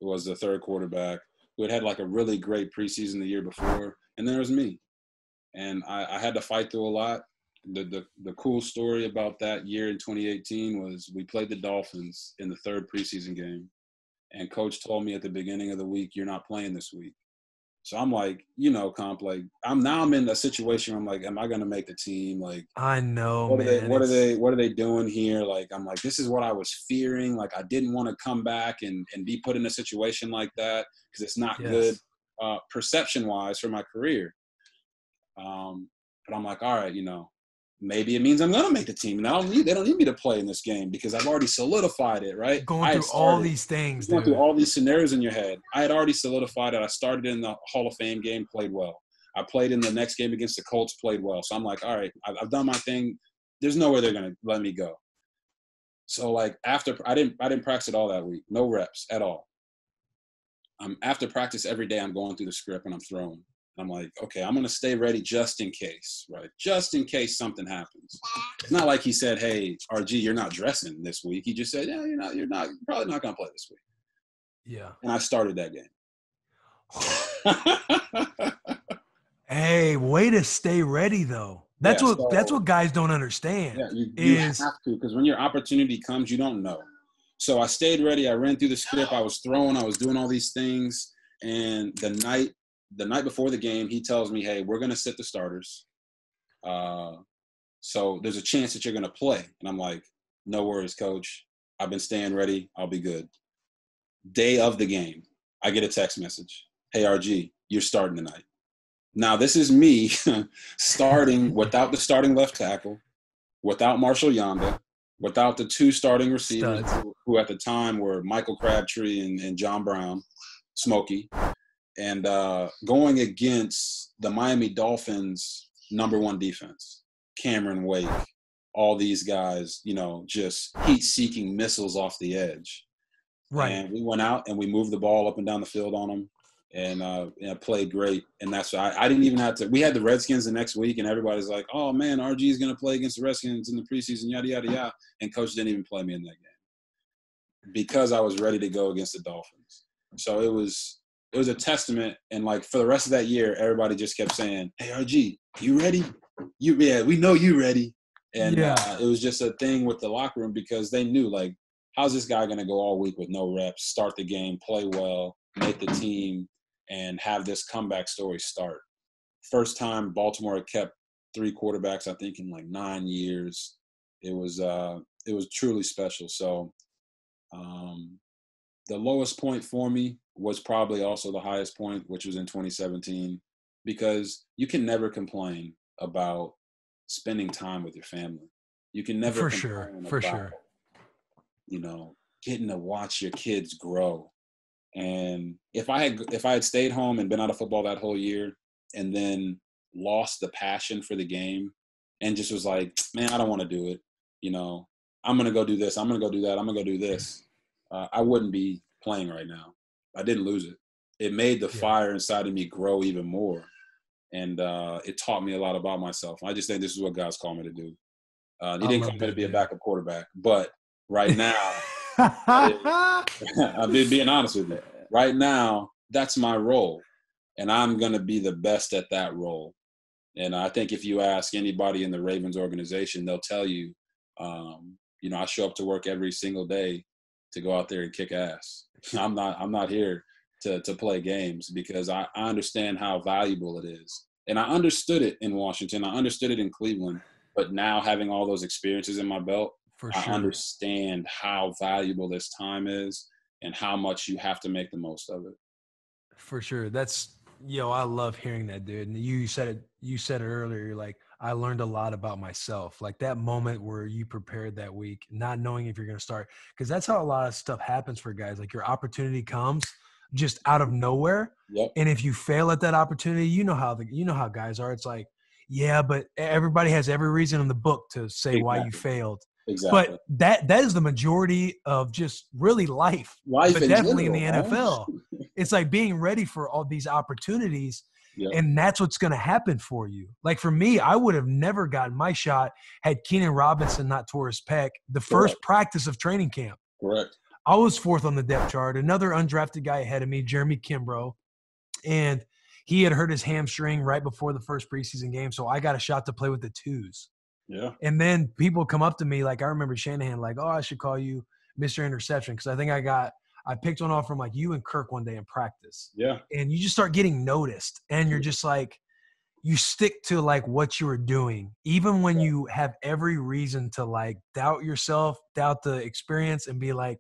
who was the third quarterback, who had like a really great preseason the year before. And then there was me. And I had to fight through a lot. The cool story about that year in 2018 was we played the Dolphins in the third preseason game. And coach told me at the beginning of the week, you're not playing this week. So I'm like, Comp, like I'm in a situation where I'm like, am I going to make the team? Like, I know, what man. are they doing here? Like, I'm like, this is what I was fearing. Like, I didn't want to come back and be put in a situation like that because it's not good perception wise for my career. But I'm like, all right, maybe it means I'm going to make the team. And they don't need me to play in this game because I've already solidified it, right? Going through all these things, going through all these scenarios in your head. I had already solidified it. I started in the Hall of Fame game, played well. I played in the next game against the Colts, played well. So I'm like, all right, I've done my thing. There's no way they're going to let me go. So like after I didn't practice at all that week, no reps at all. After practice every day, I'm going through the script and I'm throwing. I'm like, okay, I'm going to stay ready just in case, right? Just in case something happens. It's not like he said, hey, RG, you're not dressing this week. He just said, yeah, you're probably not going to play this week. Yeah. And I started that game. Hey, way to stay ready though. That's what guys don't understand. Yeah, you have to, because when your opportunity comes, you don't know. So I stayed ready. I ran through the script. I was throwing. I was doing all these things. And the night before the game, he tells me, hey, we're going to sit the starters. So there's a chance that you're going to play. And I'm like, no worries, coach. I've been staying ready. I'll be good. Day of the game, I get a text message. Hey, RG, you're starting tonight. Now, this is me starting without the starting left tackle, without Marshall Yanda, without the two starting receivers who at the time were Michael Crabtree and John Brown, Smokey. And going against the Miami Dolphins' #1 defense, Cameron Wake, all these guys, just heat-seeking missiles off the edge. Right. And we went out and we moved the ball up and down the field on them and played great. And that's why I didn't even have to – we had the Redskins the next week, and everybody's like, oh, man, RG is going to play against the Redskins in the preseason, yada, yada, yada. And coach didn't even play me in that game because I was ready to go against the Dolphins. So it was a testament, and like for the rest of that year, everybody just kept saying, "Hey, RG, you ready? Yeah, we know you ready." And it was just a thing with the locker room because they knew, like, how's this guy going to go all week with no reps, start the game, play well, make the team, and have this comeback story start? First time Baltimore had kept 3 quarterbacks, I think, in like 9 years. It was truly special. So the lowest point for me was probably also the highest point, which was in 2017, because you can never complain about spending time with your family. You can never complain about, getting to watch your kids grow. And if I had stayed home and been out of football that whole year and then lost the passion for the game and just was like, man, I don't want to do it. I'm going to go do this. I'm going to go do that. I'm going to go do this. I wouldn't be playing right now. I didn't lose it. It made the fire inside of me grow even more. And it taught me a lot about myself. I just think this is what God's called me to do. He didn't call me to be a backup quarterback. But right now, I'm being honest with you. Right now, that's my role. And I'm going to be the best at that role. And I think if you ask anybody in the Ravens organization, they'll tell you, I show up to work every single day to go out there and kick ass. I'm not here to play games because I understand how valuable it is. And I understood it in Washington. I understood it in Cleveland. But now having all those experiences in my belt, I understand how valuable this time is and how much you have to make the most of it. For sure. That's, I love hearing that, dude. And you said it earlier. You're like, I learned a lot about myself. Like that moment where you prepared that week, not knowing if you're going to start. Because that's how a lot of stuff happens for guys. Like your opportunity comes just out of nowhere. Yep. And if you fail at that opportunity, you know how guys are. It's like, yeah, but everybody has every reason in the book to say why you failed. Exactly. But that is the majority of just really life but definitely in the NFL. It's like being ready for all these opportunities. Yep. And that's what's going to happen for you. Like for me, I would have never gotten my shot had Keenan Robinson not tore his pec the first practice of training camp. Correct. I was fourth on the depth chart. Another undrafted guy ahead of me, Jeremy Kimbrough. And he had hurt his hamstring right before the first preseason game. So I got a shot to play with the twos. Yeah. And then people come up to me, like I remember Shanahan, like, oh, I should call you Mr. Interception. Cause I think I picked one off from like you and Kirk one day in practice. Yeah. And you just start getting noticed and you're just like, you stick to like what you were doing, even when you have every reason to like doubt yourself, doubt the experience and be like,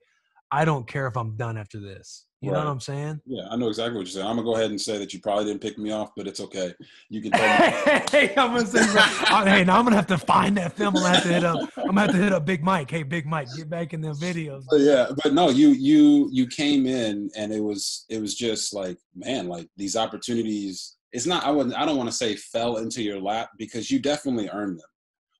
I don't care if I'm done after this. You know what I'm saying? Yeah, I know exactly what you're saying. I'm going to go ahead and say that you probably didn't pick me off, but it's okay. You can tell me. Hey, I'm going to say, hey, now I'm going to have to find that film. I'm going to have to hit up Big Mike. Hey, Big Mike, get back in the videos. But no, you came in and it was just like, man, like these opportunities, it's not, I don't want to say fell into your lap because you definitely earned them.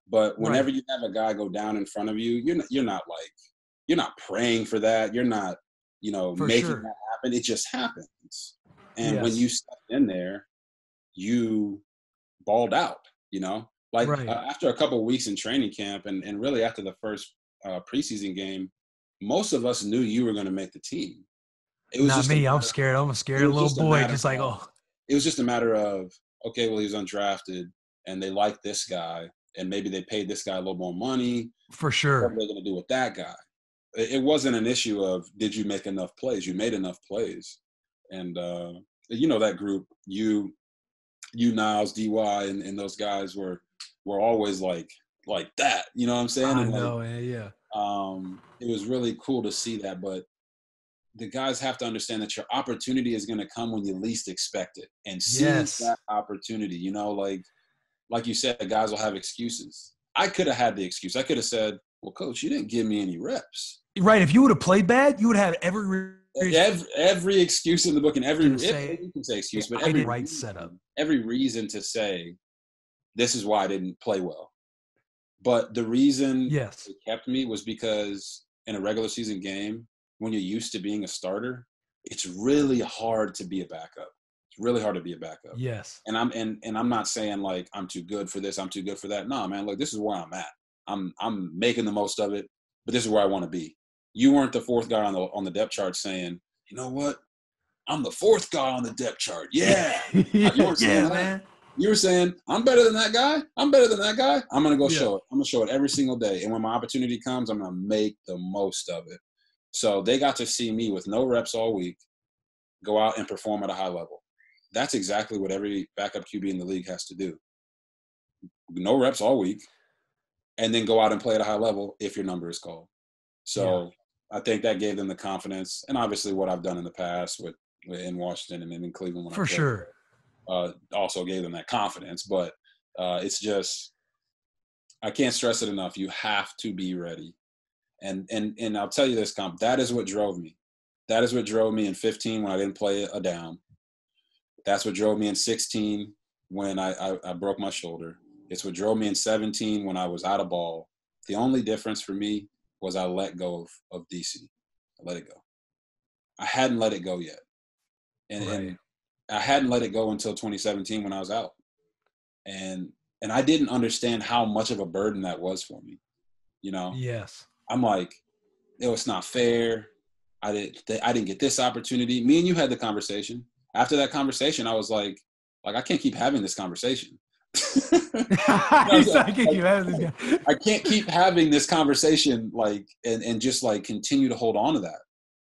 But whenever you have a guy go down in front of you, you're not praying for that. You're not, making that happen. It just happens. And when you stepped in there, you balled out, after a couple of weeks in training camp and really after the first preseason game, most of us knew you were going to make the team. It was not me. I'm scared. I'm a scared little boy. Just like, it was just a matter of, okay, well, he was undrafted and they like this guy and maybe they paid this guy a little more money. For sure. What are they going to do with that guy? It wasn't an issue of did you make enough plays? You made enough plays. And, that group, you, Niles, DY, and those guys were always like that. You know what I'm saying? I know, yeah. It was really cool to see that. But the guys have to understand that your opportunity is going to come when you least expect it. And seize that opportunity, like you said, the guys will have excuses. I could have had the excuse. I could have said, well, coach, you didn't give me any reps. Right. If you would have played bad, you would have every excuse in the book and you can say excuse, but every reason to say this is why I didn't play well. But the reason it kept me was because in a regular season game, when you're used to being a starter, it's really hard to be a backup. It's really hard to be a backup. Yes. And I'm not saying like I'm too good for this, I'm too good for that. No, man, look, this is where I'm at. I'm making the most of it, but this is where I want to be. You weren't the fourth guy on the depth chart saying, you know what? I'm the fourth guy on the depth chart. Yeah. You weren't saying that. Man. You were saying, I'm better than that guy. I'm better than that guy. I'm going to go show it. I'm going to show it every single day. And when my opportunity comes, I'm going to make the most of it. So they got to see me with no reps all week go out and perform at a high level. That's exactly what every backup QB in the league has to do. No reps all week. And then go out and play at a high level if your number is called. So I think that gave them the confidence. And obviously what I've done in the past in Washington and in Cleveland. For sure. Also gave them that confidence. But it's just – I can't stress it enough. You have to be ready. And I'll tell you this, Comp, that is what drove me. That is what drove me in 15 when I didn't play a down. That's what drove me in 16 when I broke my shoulder. It's what drove me in 17 when I was out of ball. The only difference for me was I let go of DC. I let it go. I hadn't let it go yet. And I hadn't let it go until 2017 when I was out. And I didn't understand how much of a burden that was for me. Yes. I'm like, it's not fair. I didn't get this opportunity. Me and you had the conversation. After that conversation, I was like I can't keep having this conversation. I can't keep having this conversation and just continue to hold on to that.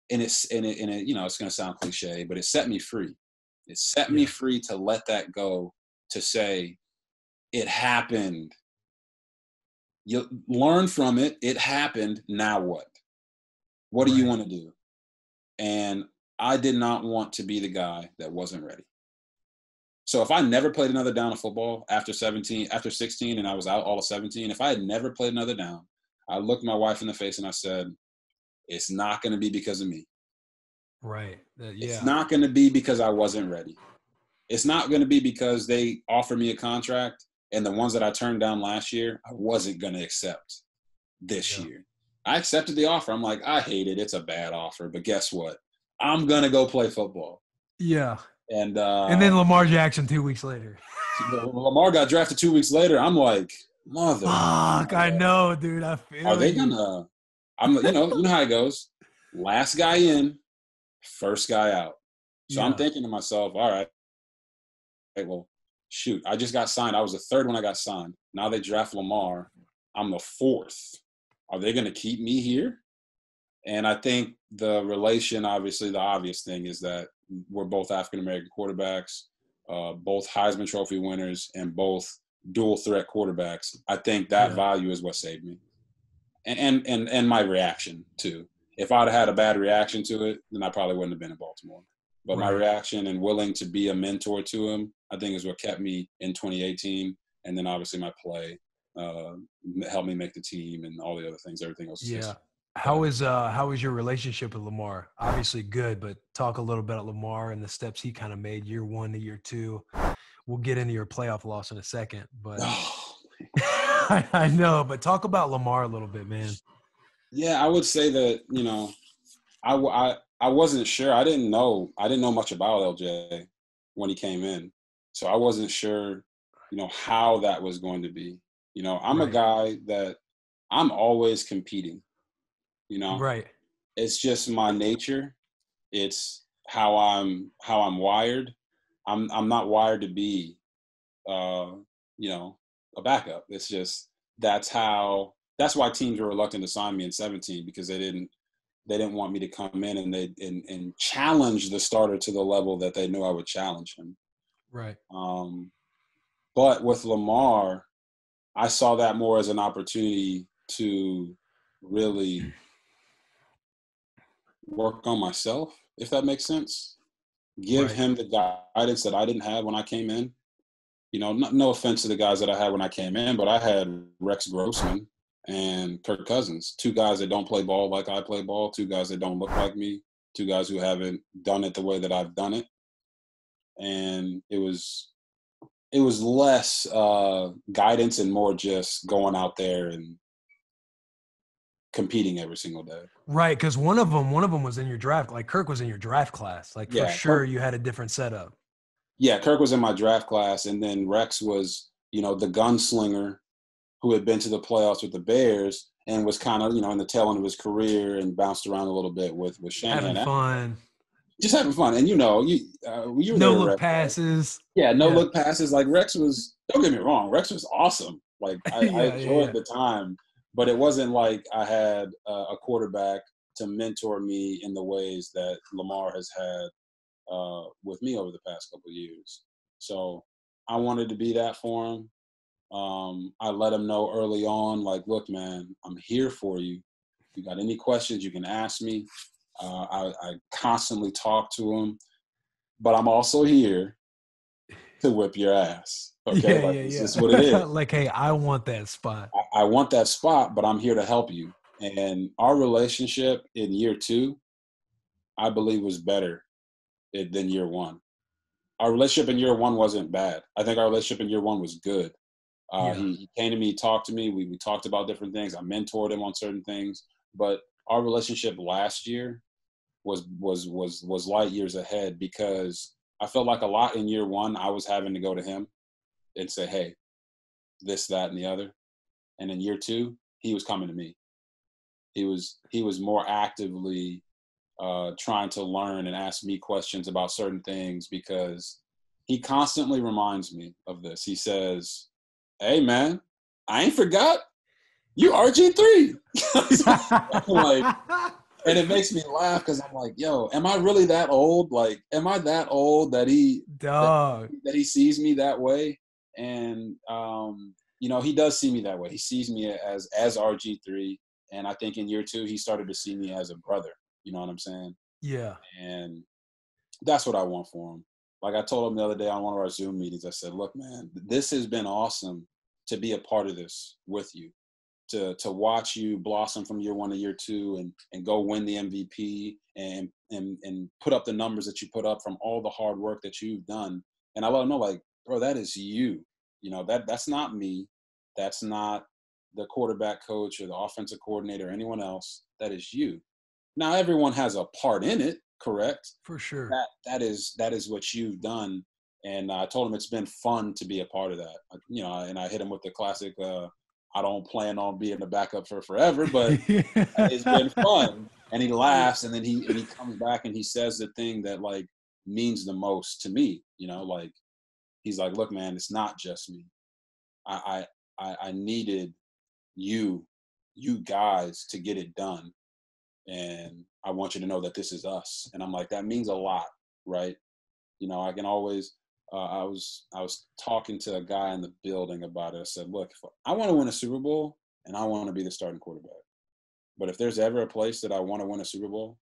it's going to sound cliche, but it set me free. It set me free to let that go, to say it happened. You learn from it. It happened. Now what? What do you want to do? And I did not want to be the guy that wasn't ready. So if I never played another down of football after 16, and I was out all of 17, if I had never played another down, I looked my wife in the face and I said, it's not going to be because of me. Right. It's not going to be because I wasn't ready. It's not going to be because they offered me a contract and the ones that I turned down last year, I wasn't going to accept this year. I accepted the offer. I'm like, I hate it. It's a bad offer. But guess what? I'm going to go play football. Yeah. And then Lamar Jackson 2 weeks later. Lamar got drafted 2 weeks later. I'm like, mother. Fuck, I know, dude. I feel Are they gonna? You know how it goes. Last guy in, first guy out. So I'm thinking to myself, all right, well, shoot, I just got signed. I was the third when I got signed. Now they draft Lamar. I'm the fourth. Are they gonna keep me here? And I think obviously the obvious thing is that we're both African-American quarterbacks, both Heisman Trophy winners, and both dual threat quarterbacks. I think that value is what saved me. And my reaction too. If I'd had a bad reaction to it, then I probably wouldn't have been in Baltimore. But my reaction and willing to be a mentor to him, I think is what kept me in 2018. And then obviously my play helped me make the team and all the other things. Everything else. How is your relationship with Lamar? Obviously good, but talk a little bit about Lamar and the steps he kind of made year 1 to year 2. We'll get into your playoff loss in a second, but I know, but talk about Lamar a little bit, man. Yeah, I would say that, I wasn't sure. I didn't know much about LJ when he came in. So I wasn't sure, how that was going to be. I'm a guy that I'm always competing. It's just my nature. It's how I'm wired. I'm not wired to be, a backup. It's just that's why teams were reluctant to sign me in 17, because they didn't want me to come in and challenge the starter to the level that they knew I would challenge him. Right. But with Lamar, I saw that more as an opportunity to really work on myself, if that makes sense. Give him the guidance that I didn't have when I came in. No offense to the guys that I had when I came in, but I had Rex Grossman and Kirk Cousins, 2 guys that don't play ball like I play ball, 2 guys that don't look like me, 2 guys who haven't done it the way that I've done it. And it was less guidance and more just going out there and competing every single day. Right, because one of them was in your draft. Like Kirk was in your draft class. Like for sure, Kirk, you had a different setup. Yeah, Kirk was in my draft class, and then Rex was, the gunslinger who had been to the playoffs with the Bears and was kind of, in the tail end of his career and bounced around a little bit with Shanahan. Having fun. Just having fun. And, you were no look passes. Yeah, look passes. Like Rex was, don't get me wrong, Rex was awesome. Like I enjoyed the time, but it wasn't like I had a quarterback to mentor me in the ways that Lamar has had with me over the past couple of years. So I wanted to be that for him. I let him know early on, like, look, man, I'm here for you. If you got any questions, you can ask me. I constantly talk to him, but I'm also here to whip your ass. Okay, this is what it is. Like, hey, I want that spot. I want that spot, but I'm here to help you. And our relationship in year 2, I believe, was better than year 1. Our relationship in year 1 wasn't bad. I think our relationship in year 1 was good. He came to me, talked to me. We talked about different things. I mentored him on certain things. But our relationship last year was light years ahead, because I felt like a lot in year 1 I was having to go to him and say, hey, this, that, and the other. And in year 2, he was coming to me. He was more actively trying to learn and ask me questions about certain things, because he constantly reminds me of this. He says, hey, man, I ain't forgot. You RG3. I'm like, And it makes me laugh because I'm like, yo, am I really that old? Like, am I that old that he that he sees me that way? And he does see me that way. He sees me as RG3, and I think in year 2 he started to see me as a brother. You know what I'm saying? Yeah. And that's what I want for him. Like I told him the other day on one of our Zoom meetings, I said, look, man, this has been awesome to be a part of this with you. To watch you blossom from year 1 to year 2 and go win the MVP and put up the numbers that you put up from all the hard work that you've done. And I let him know, like, bro, that is you. That's not me. That's not the quarterback coach or the offensive coordinator or anyone else. That is you. Now everyone has a part in it, correct? For sure. That is what you've done. And I told him it's been fun to be a part of that. And I hit him with the classic I don't plan on being the backup for forever, but it's been fun. And he laughs, and then he comes back and he says the thing that like means the most to me. Like he's like, look, man, it's not just me. I needed you guys to get it done, and I want you to know that this is us. And I'm like, that means a lot, right? I can always. I was talking to a guy in the building about it. I said, look, I want to win a Super Bowl and I want to be the starting quarterback. But if there's ever a place that I want to win a Super Bowl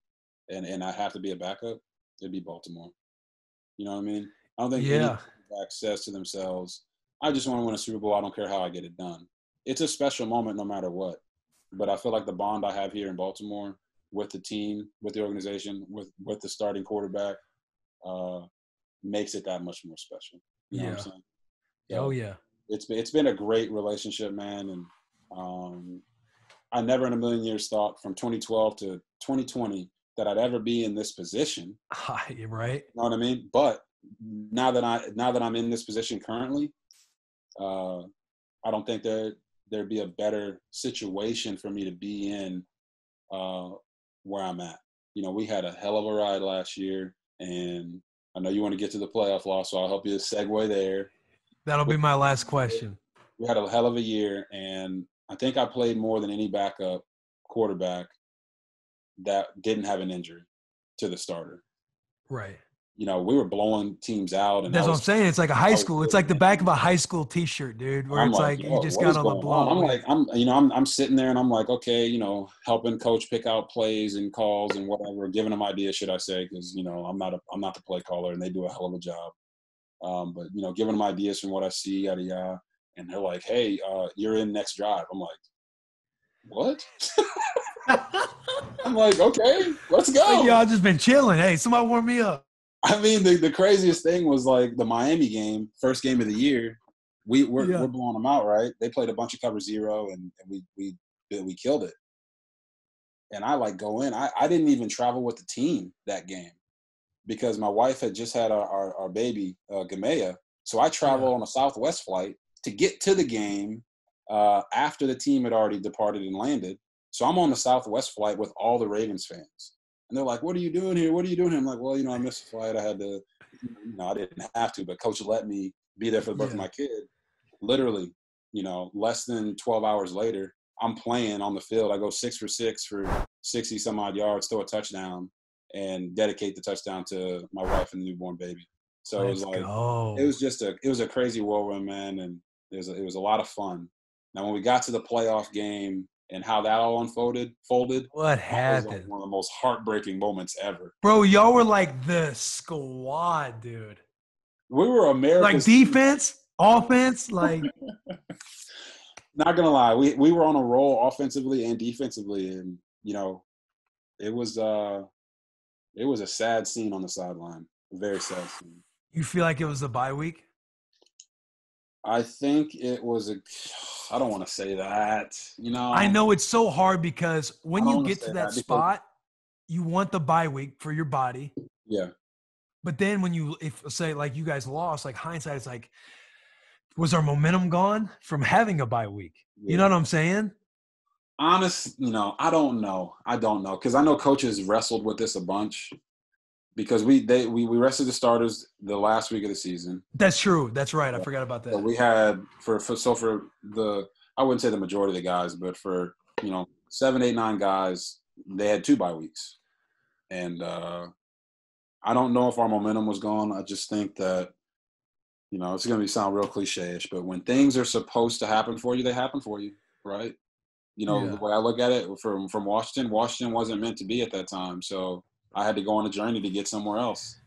and I have to be a backup, it'd be Baltimore. You know what I mean? I don't think any quarterback says to themselves, I just want to win a Super Bowl. I don't care how I get it done. It's a special moment no matter what. But I feel like the bond I have here in Baltimore with the team, with the organization, with the starting quarterback, makes it that much more special. You know what I'm saying? So yeah. It's been a great relationship, man. And I never in a million years thought from 2012 to 2020 that I'd ever be in this position. Right. You know what I mean? But now that I'm in this position currently, I don't think there'd be a better situation for me to be in where I'm at. We had a hell of a ride last year, and I know you want to get to the playoff loss, so I'll help you segue there. That'll be my last question. We had a hell of a year, and I think I played more than any backup quarterback that didn't have an injury to the starter. Right. We were blowing teams out. And that's what I'm saying. It's like a high school. It's like the back of a high school T-shirt, dude, where it's like you just got on the blow. I'm sitting there and I'm like, okay, helping coach pick out plays and calls and whatever, giving them ideas, should I say, because, I'm not the play caller and they do a hell of a job. But, giving them ideas from what I see, yada, yada. And they're like, hey, you're in next drive. I'm like, what? I'm like, okay, let's go. Like, y'all just been chilling. Hey, somebody warm me up. I mean, the craziest thing was like the Miami game, first game of the year. We're blowing them out, right? They played a bunch of cover 0, and we killed it. And I like go in. I didn't even travel with the team that game because my wife had just had our baby, Gamea. So I traveled on a Southwest flight to get to the game after the team had already departed and landed. So I'm on the Southwest flight with all the Ravens fans. And they're like, what are you doing here? What are you doing here? I'm like, well, I missed the flight. I had to, I didn't have to, but coach let me be there for the birth of my kid. Literally, less than 12 hours later, I'm playing on the field. I go 6 for 6 for 60 some odd yards, throw a touchdown, and dedicate the touchdown to my wife and the newborn baby. So it was a crazy whirlwind, man. And it was a lot of fun. Now, when we got to the playoff game, and how that all folded. What happened? Was like one of the most heartbreaking moments ever. Bro, y'all were like the squad, dude. We were America's like defense, offense, like. Not gonna lie, we were on a roll offensively and defensively, and it was a sad scene on the sideline. A very sad scene. You feel like it was a bye week? I think it was I don't want to say that, I know it's so hard because when you get to that spot, you want the bye week for your body. Yeah. But then if say like you guys lost, like hindsight, it's like, was our momentum gone from having a bye week? Yeah. You know what I'm saying? Honest, I don't know. Because I know coaches wrestled with this a bunch. Because we rested the starters the last week of the season. That's true. That's right. I forgot about that. So we had for the I wouldn't say the majority of the guys, but for 7, 8, 9 guys, they had 2 bye weeks. And I don't know if our momentum was gone. I just think that, it's going to sound real cliche-ish, but when things are supposed to happen for you, they happen for you, right? The way I look at it from Washington wasn't meant to be at that time. So I had to go on a journey to get somewhere else.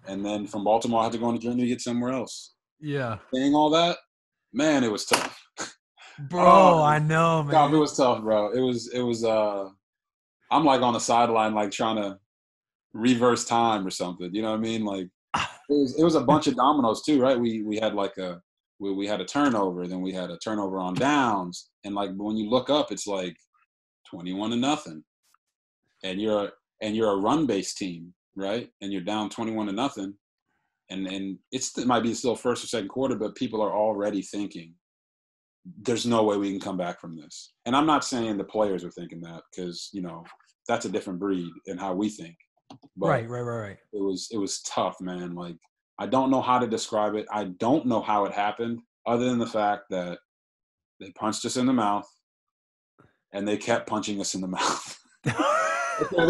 And then from Baltimore, I had to go on a journey to get somewhere else. Yeah. Saying all that, man, it was tough. Bro, I know, man. God, it was tough, bro. It was I'm like on the sideline, like trying to reverse time or something. You know what I mean? Like it was a bunch of dominoes too, right? We had like we had a turnover, then we had a turnover on downs, and like when you look up, it's like 21-0, and you're a run-based team, right? And you're down 21-0, and it might be still first or second quarter, but people are already thinking, there's no way we can come back from this. And I'm not saying the players are thinking that, because that's a different breed in how we think. But right. It was tough, man. Like, I don't know how to describe it. I don't know how it happened, other than the fact that they punched us in the mouth, and they kept punching us in the mouth. I mean,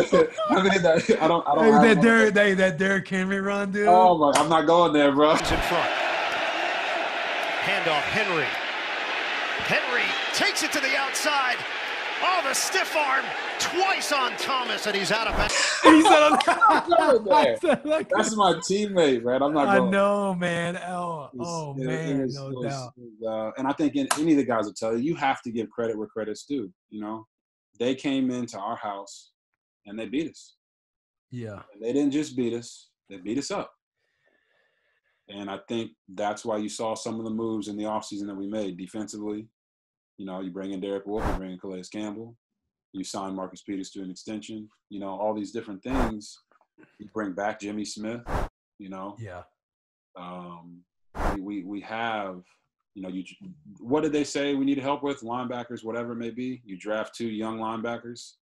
I don't. That Derrick Henry run, dude. Oh my! I'm not going there, bro. He's in front. Handoff, Henry. Henry takes it to the outside. Oh, the stiff arm twice on Thomas, and he's out of bounds. That's my teammate, man. I'm not going. I know, man. Man, no doubt. And I think any of the guys will tell you have to give credit where credit's due. They came into our house and they beat us. Yeah. And they didn't just beat us; they beat us up. And I think that's why you saw some of the moves in the offseason that we made defensively. You bring in Derek Wolfe, you bring in Calais Campbell, you sign Marcus Peters to an extension, all these different things. You bring back Jimmy Smith, Yeah. We have, what did they say we need help with? Linebackers, whatever it may be. You draft 2 young linebackers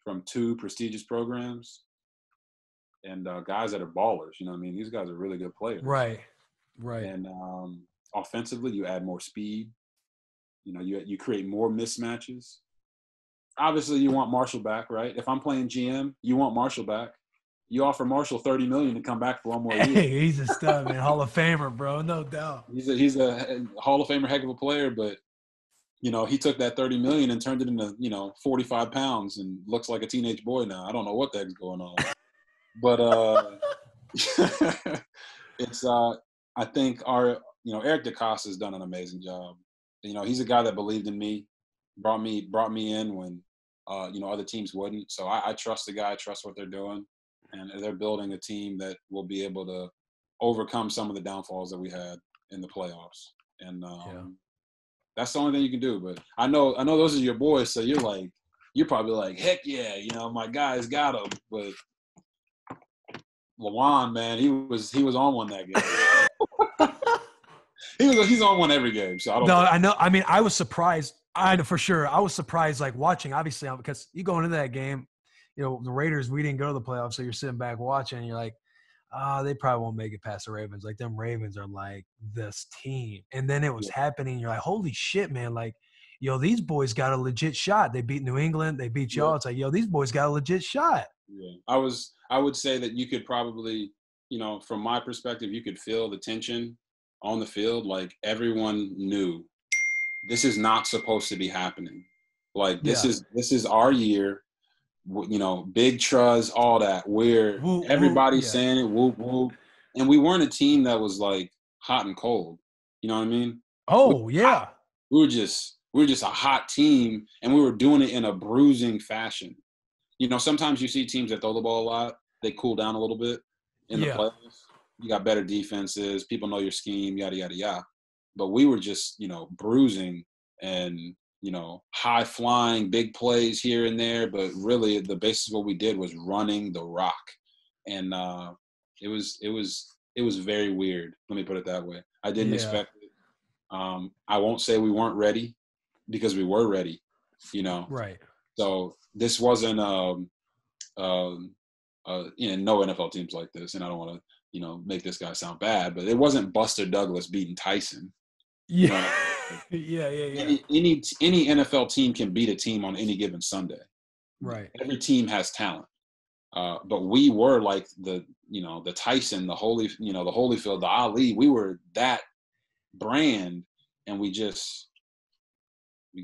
from 2 prestigious programs, and guys that are ballers. These guys are really good players. Right. And offensively, you add more speed. You create more mismatches. Obviously, you want Marshall back, right? If I'm playing GM, you want Marshall back. You offer Marshall $30 million to come back for one more year. Hey, he's a stud, man. Hall of Famer, bro, no doubt. He's a Hall of Famer, heck of a player, but he took that $30 million and turned it into 45 pounds and looks like a teenage boy now. I don't know what the heck's going on, but it's I think our Eric DeCosta has done an amazing job. He's a guy that believed in me, brought me in when, other teams wouldn't. So I trust the guy, I trust what they're doing. And they're building a team that will be able to overcome some of the downfalls that we had in the playoffs. And that's the only thing you can do. But I know those are your boys. So you're probably like, heck yeah, my guys got him. But Lawan, man, he was on one that game. He's on one every game. So I don't know. I know. I mean, I was surprised. For sure. I was surprised, like watching, obviously, because you go into that game, the Raiders, we didn't go to the playoffs. So you're sitting back watching and you're like, they probably won't make it past the Ravens. Like, them Ravens are like this team. And then it was happening. You're like, holy shit, man. Like, these boys got a legit shot. They beat New England. They beat y'all. It's like, these boys got a legit shot. Yeah. I would say that you could probably, from my perspective, you could feel the tension on the field. Like, everyone knew this is not supposed to be happening. Like, this is our year. Big truz, all that. Where everybody's saying it, whoop whoop, and we weren't a team that was like hot and cold. You know what I mean? Oh, we were just a hot team, and we were doing it in a bruising fashion. Sometimes you see teams that throw the ball a lot, they cool down a little bit in the playoffs. You got better defenses, people know your scheme, yada yada yada. But we were just bruising and high flying, big plays here and there. But really, the basis of what we did was running the rock, and it was very weird. Let me put it that way. I didn't expect it. I won't say we weren't ready, because we were ready. Right. So this wasn't no NFL teams like this, and I don't want to make this guy sound bad, but it wasn't Buster Douglas beating Tyson. Yeah. Yeah. Any NFL team can beat a team on any given Sunday. Right. Every team has talent. But we were like the Tyson, the Holyfield, the Ali. We were that brand, and we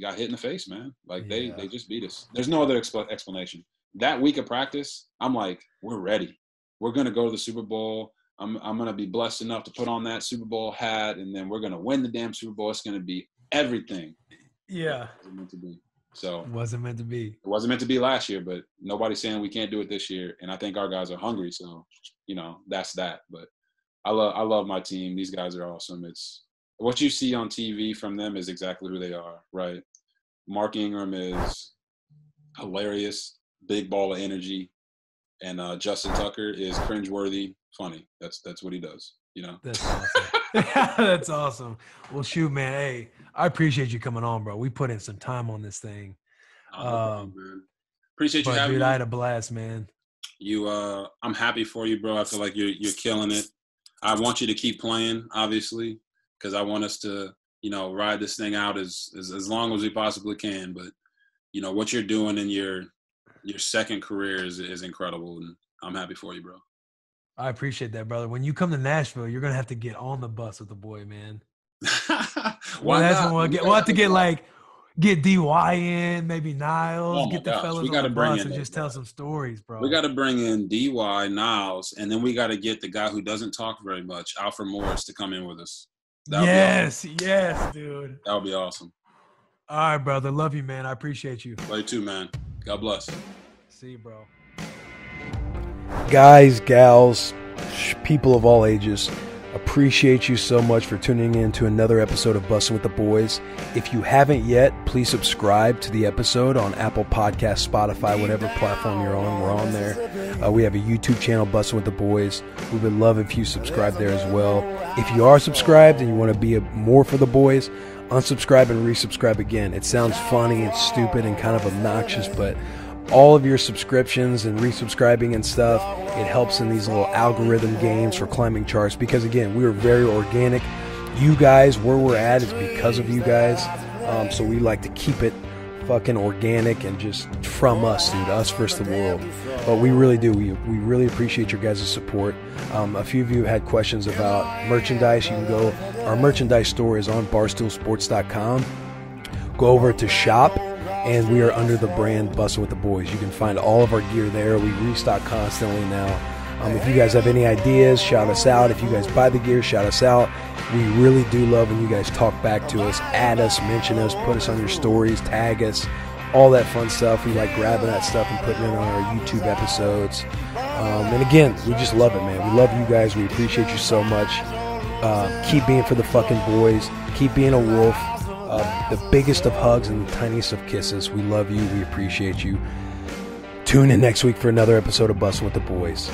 got hit in the face, man. Like they just beat us. There's no other explanation. That week of practice, I'm like, we're ready. We're gonna go to the Super Bowl. I'm gonna be blessed enough to put on that Super Bowl hat, and then we're gonna win the damn Super Bowl. It's gonna be everything. Yeah. It wasn't meant to be. So it wasn't meant to be. It wasn't meant to be last year, but nobody's saying we can't do it this year. And I think our guys are hungry. So, that's that. But I love my team. These guys are awesome. It's what you see on TV from them is exactly who they are, right? Mark Ingram is hilarious, big ball of energy. And Justin Tucker is cringeworthy, funny. That's what he does, That's awesome. That's awesome. Well, shoot, man. Hey, I appreciate you coming on, bro. We put in some time on this thing. No problem, man. Appreciate you having me. me. I had a blast, man. I'm happy for you, bro. I feel like you're killing it. I want you to keep playing, obviously, because I want us to, ride this thing out as long as we possibly can. But, what you're doing in your second career is incredible, and I'm happy for you, bro. I appreciate that, brother. When you come to Nashville, you're gonna have to get on the bus with the boy, man. Why not? We'll have to get DY in, maybe Niles, get the fellas on the bus and just tell some stories, bro. We got to bring in DY, Niles, and then we got to get the guy who doesn't talk very much, Alfred Morris, to come in with us. Yes, dude. That would be awesome. All right, brother. Love you, man. I appreciate you. Love you too, man. God bless. See you, bro. Guys, gals, people of all ages, appreciate you so much for tuning in to another episode of Bussin' with the Boys. If you haven't yet, please subscribe to the episode on Apple Podcasts, Spotify, whatever platform you're on. We're on there. We have a YouTube channel, Bussin' with the Boys. We would love if you subscribe there as well. If you are subscribed and you want to be more for the boys, unsubscribe and resubscribe again. It sounds funny and stupid and kind of obnoxious, but all of your subscriptions and resubscribing and stuff, it helps in these little algorithm games for climbing charts, because again, we are very organic. You guys, where we're at is because of you guys, so we like to keep it fucking organic and just from us, dude, us versus the world. But we really do. We really appreciate your guys' support. A few of you had questions about merchandise. You can go, our merchandise store is on barstoolsports.com. Go over to shop, and we are under the brand Bussin' with the Boys. You can find all of our gear there. We restock constantly now. If you guys have any ideas, shout us out. If you guys buy the gear, shout us out. We really do love when you guys talk back to us, add us, mention us, put us on your stories, tag us, all that fun stuff. We like grabbing that stuff and putting it on our YouTube episodes. And again, we just love it, man. We love you guys. We appreciate you so much. Keep being for the fucking boys. Keep being a wolf. The biggest of hugs and the tiniest of kisses. We love you. We appreciate you. Tune in next week for another episode of Bussin' with the Boys.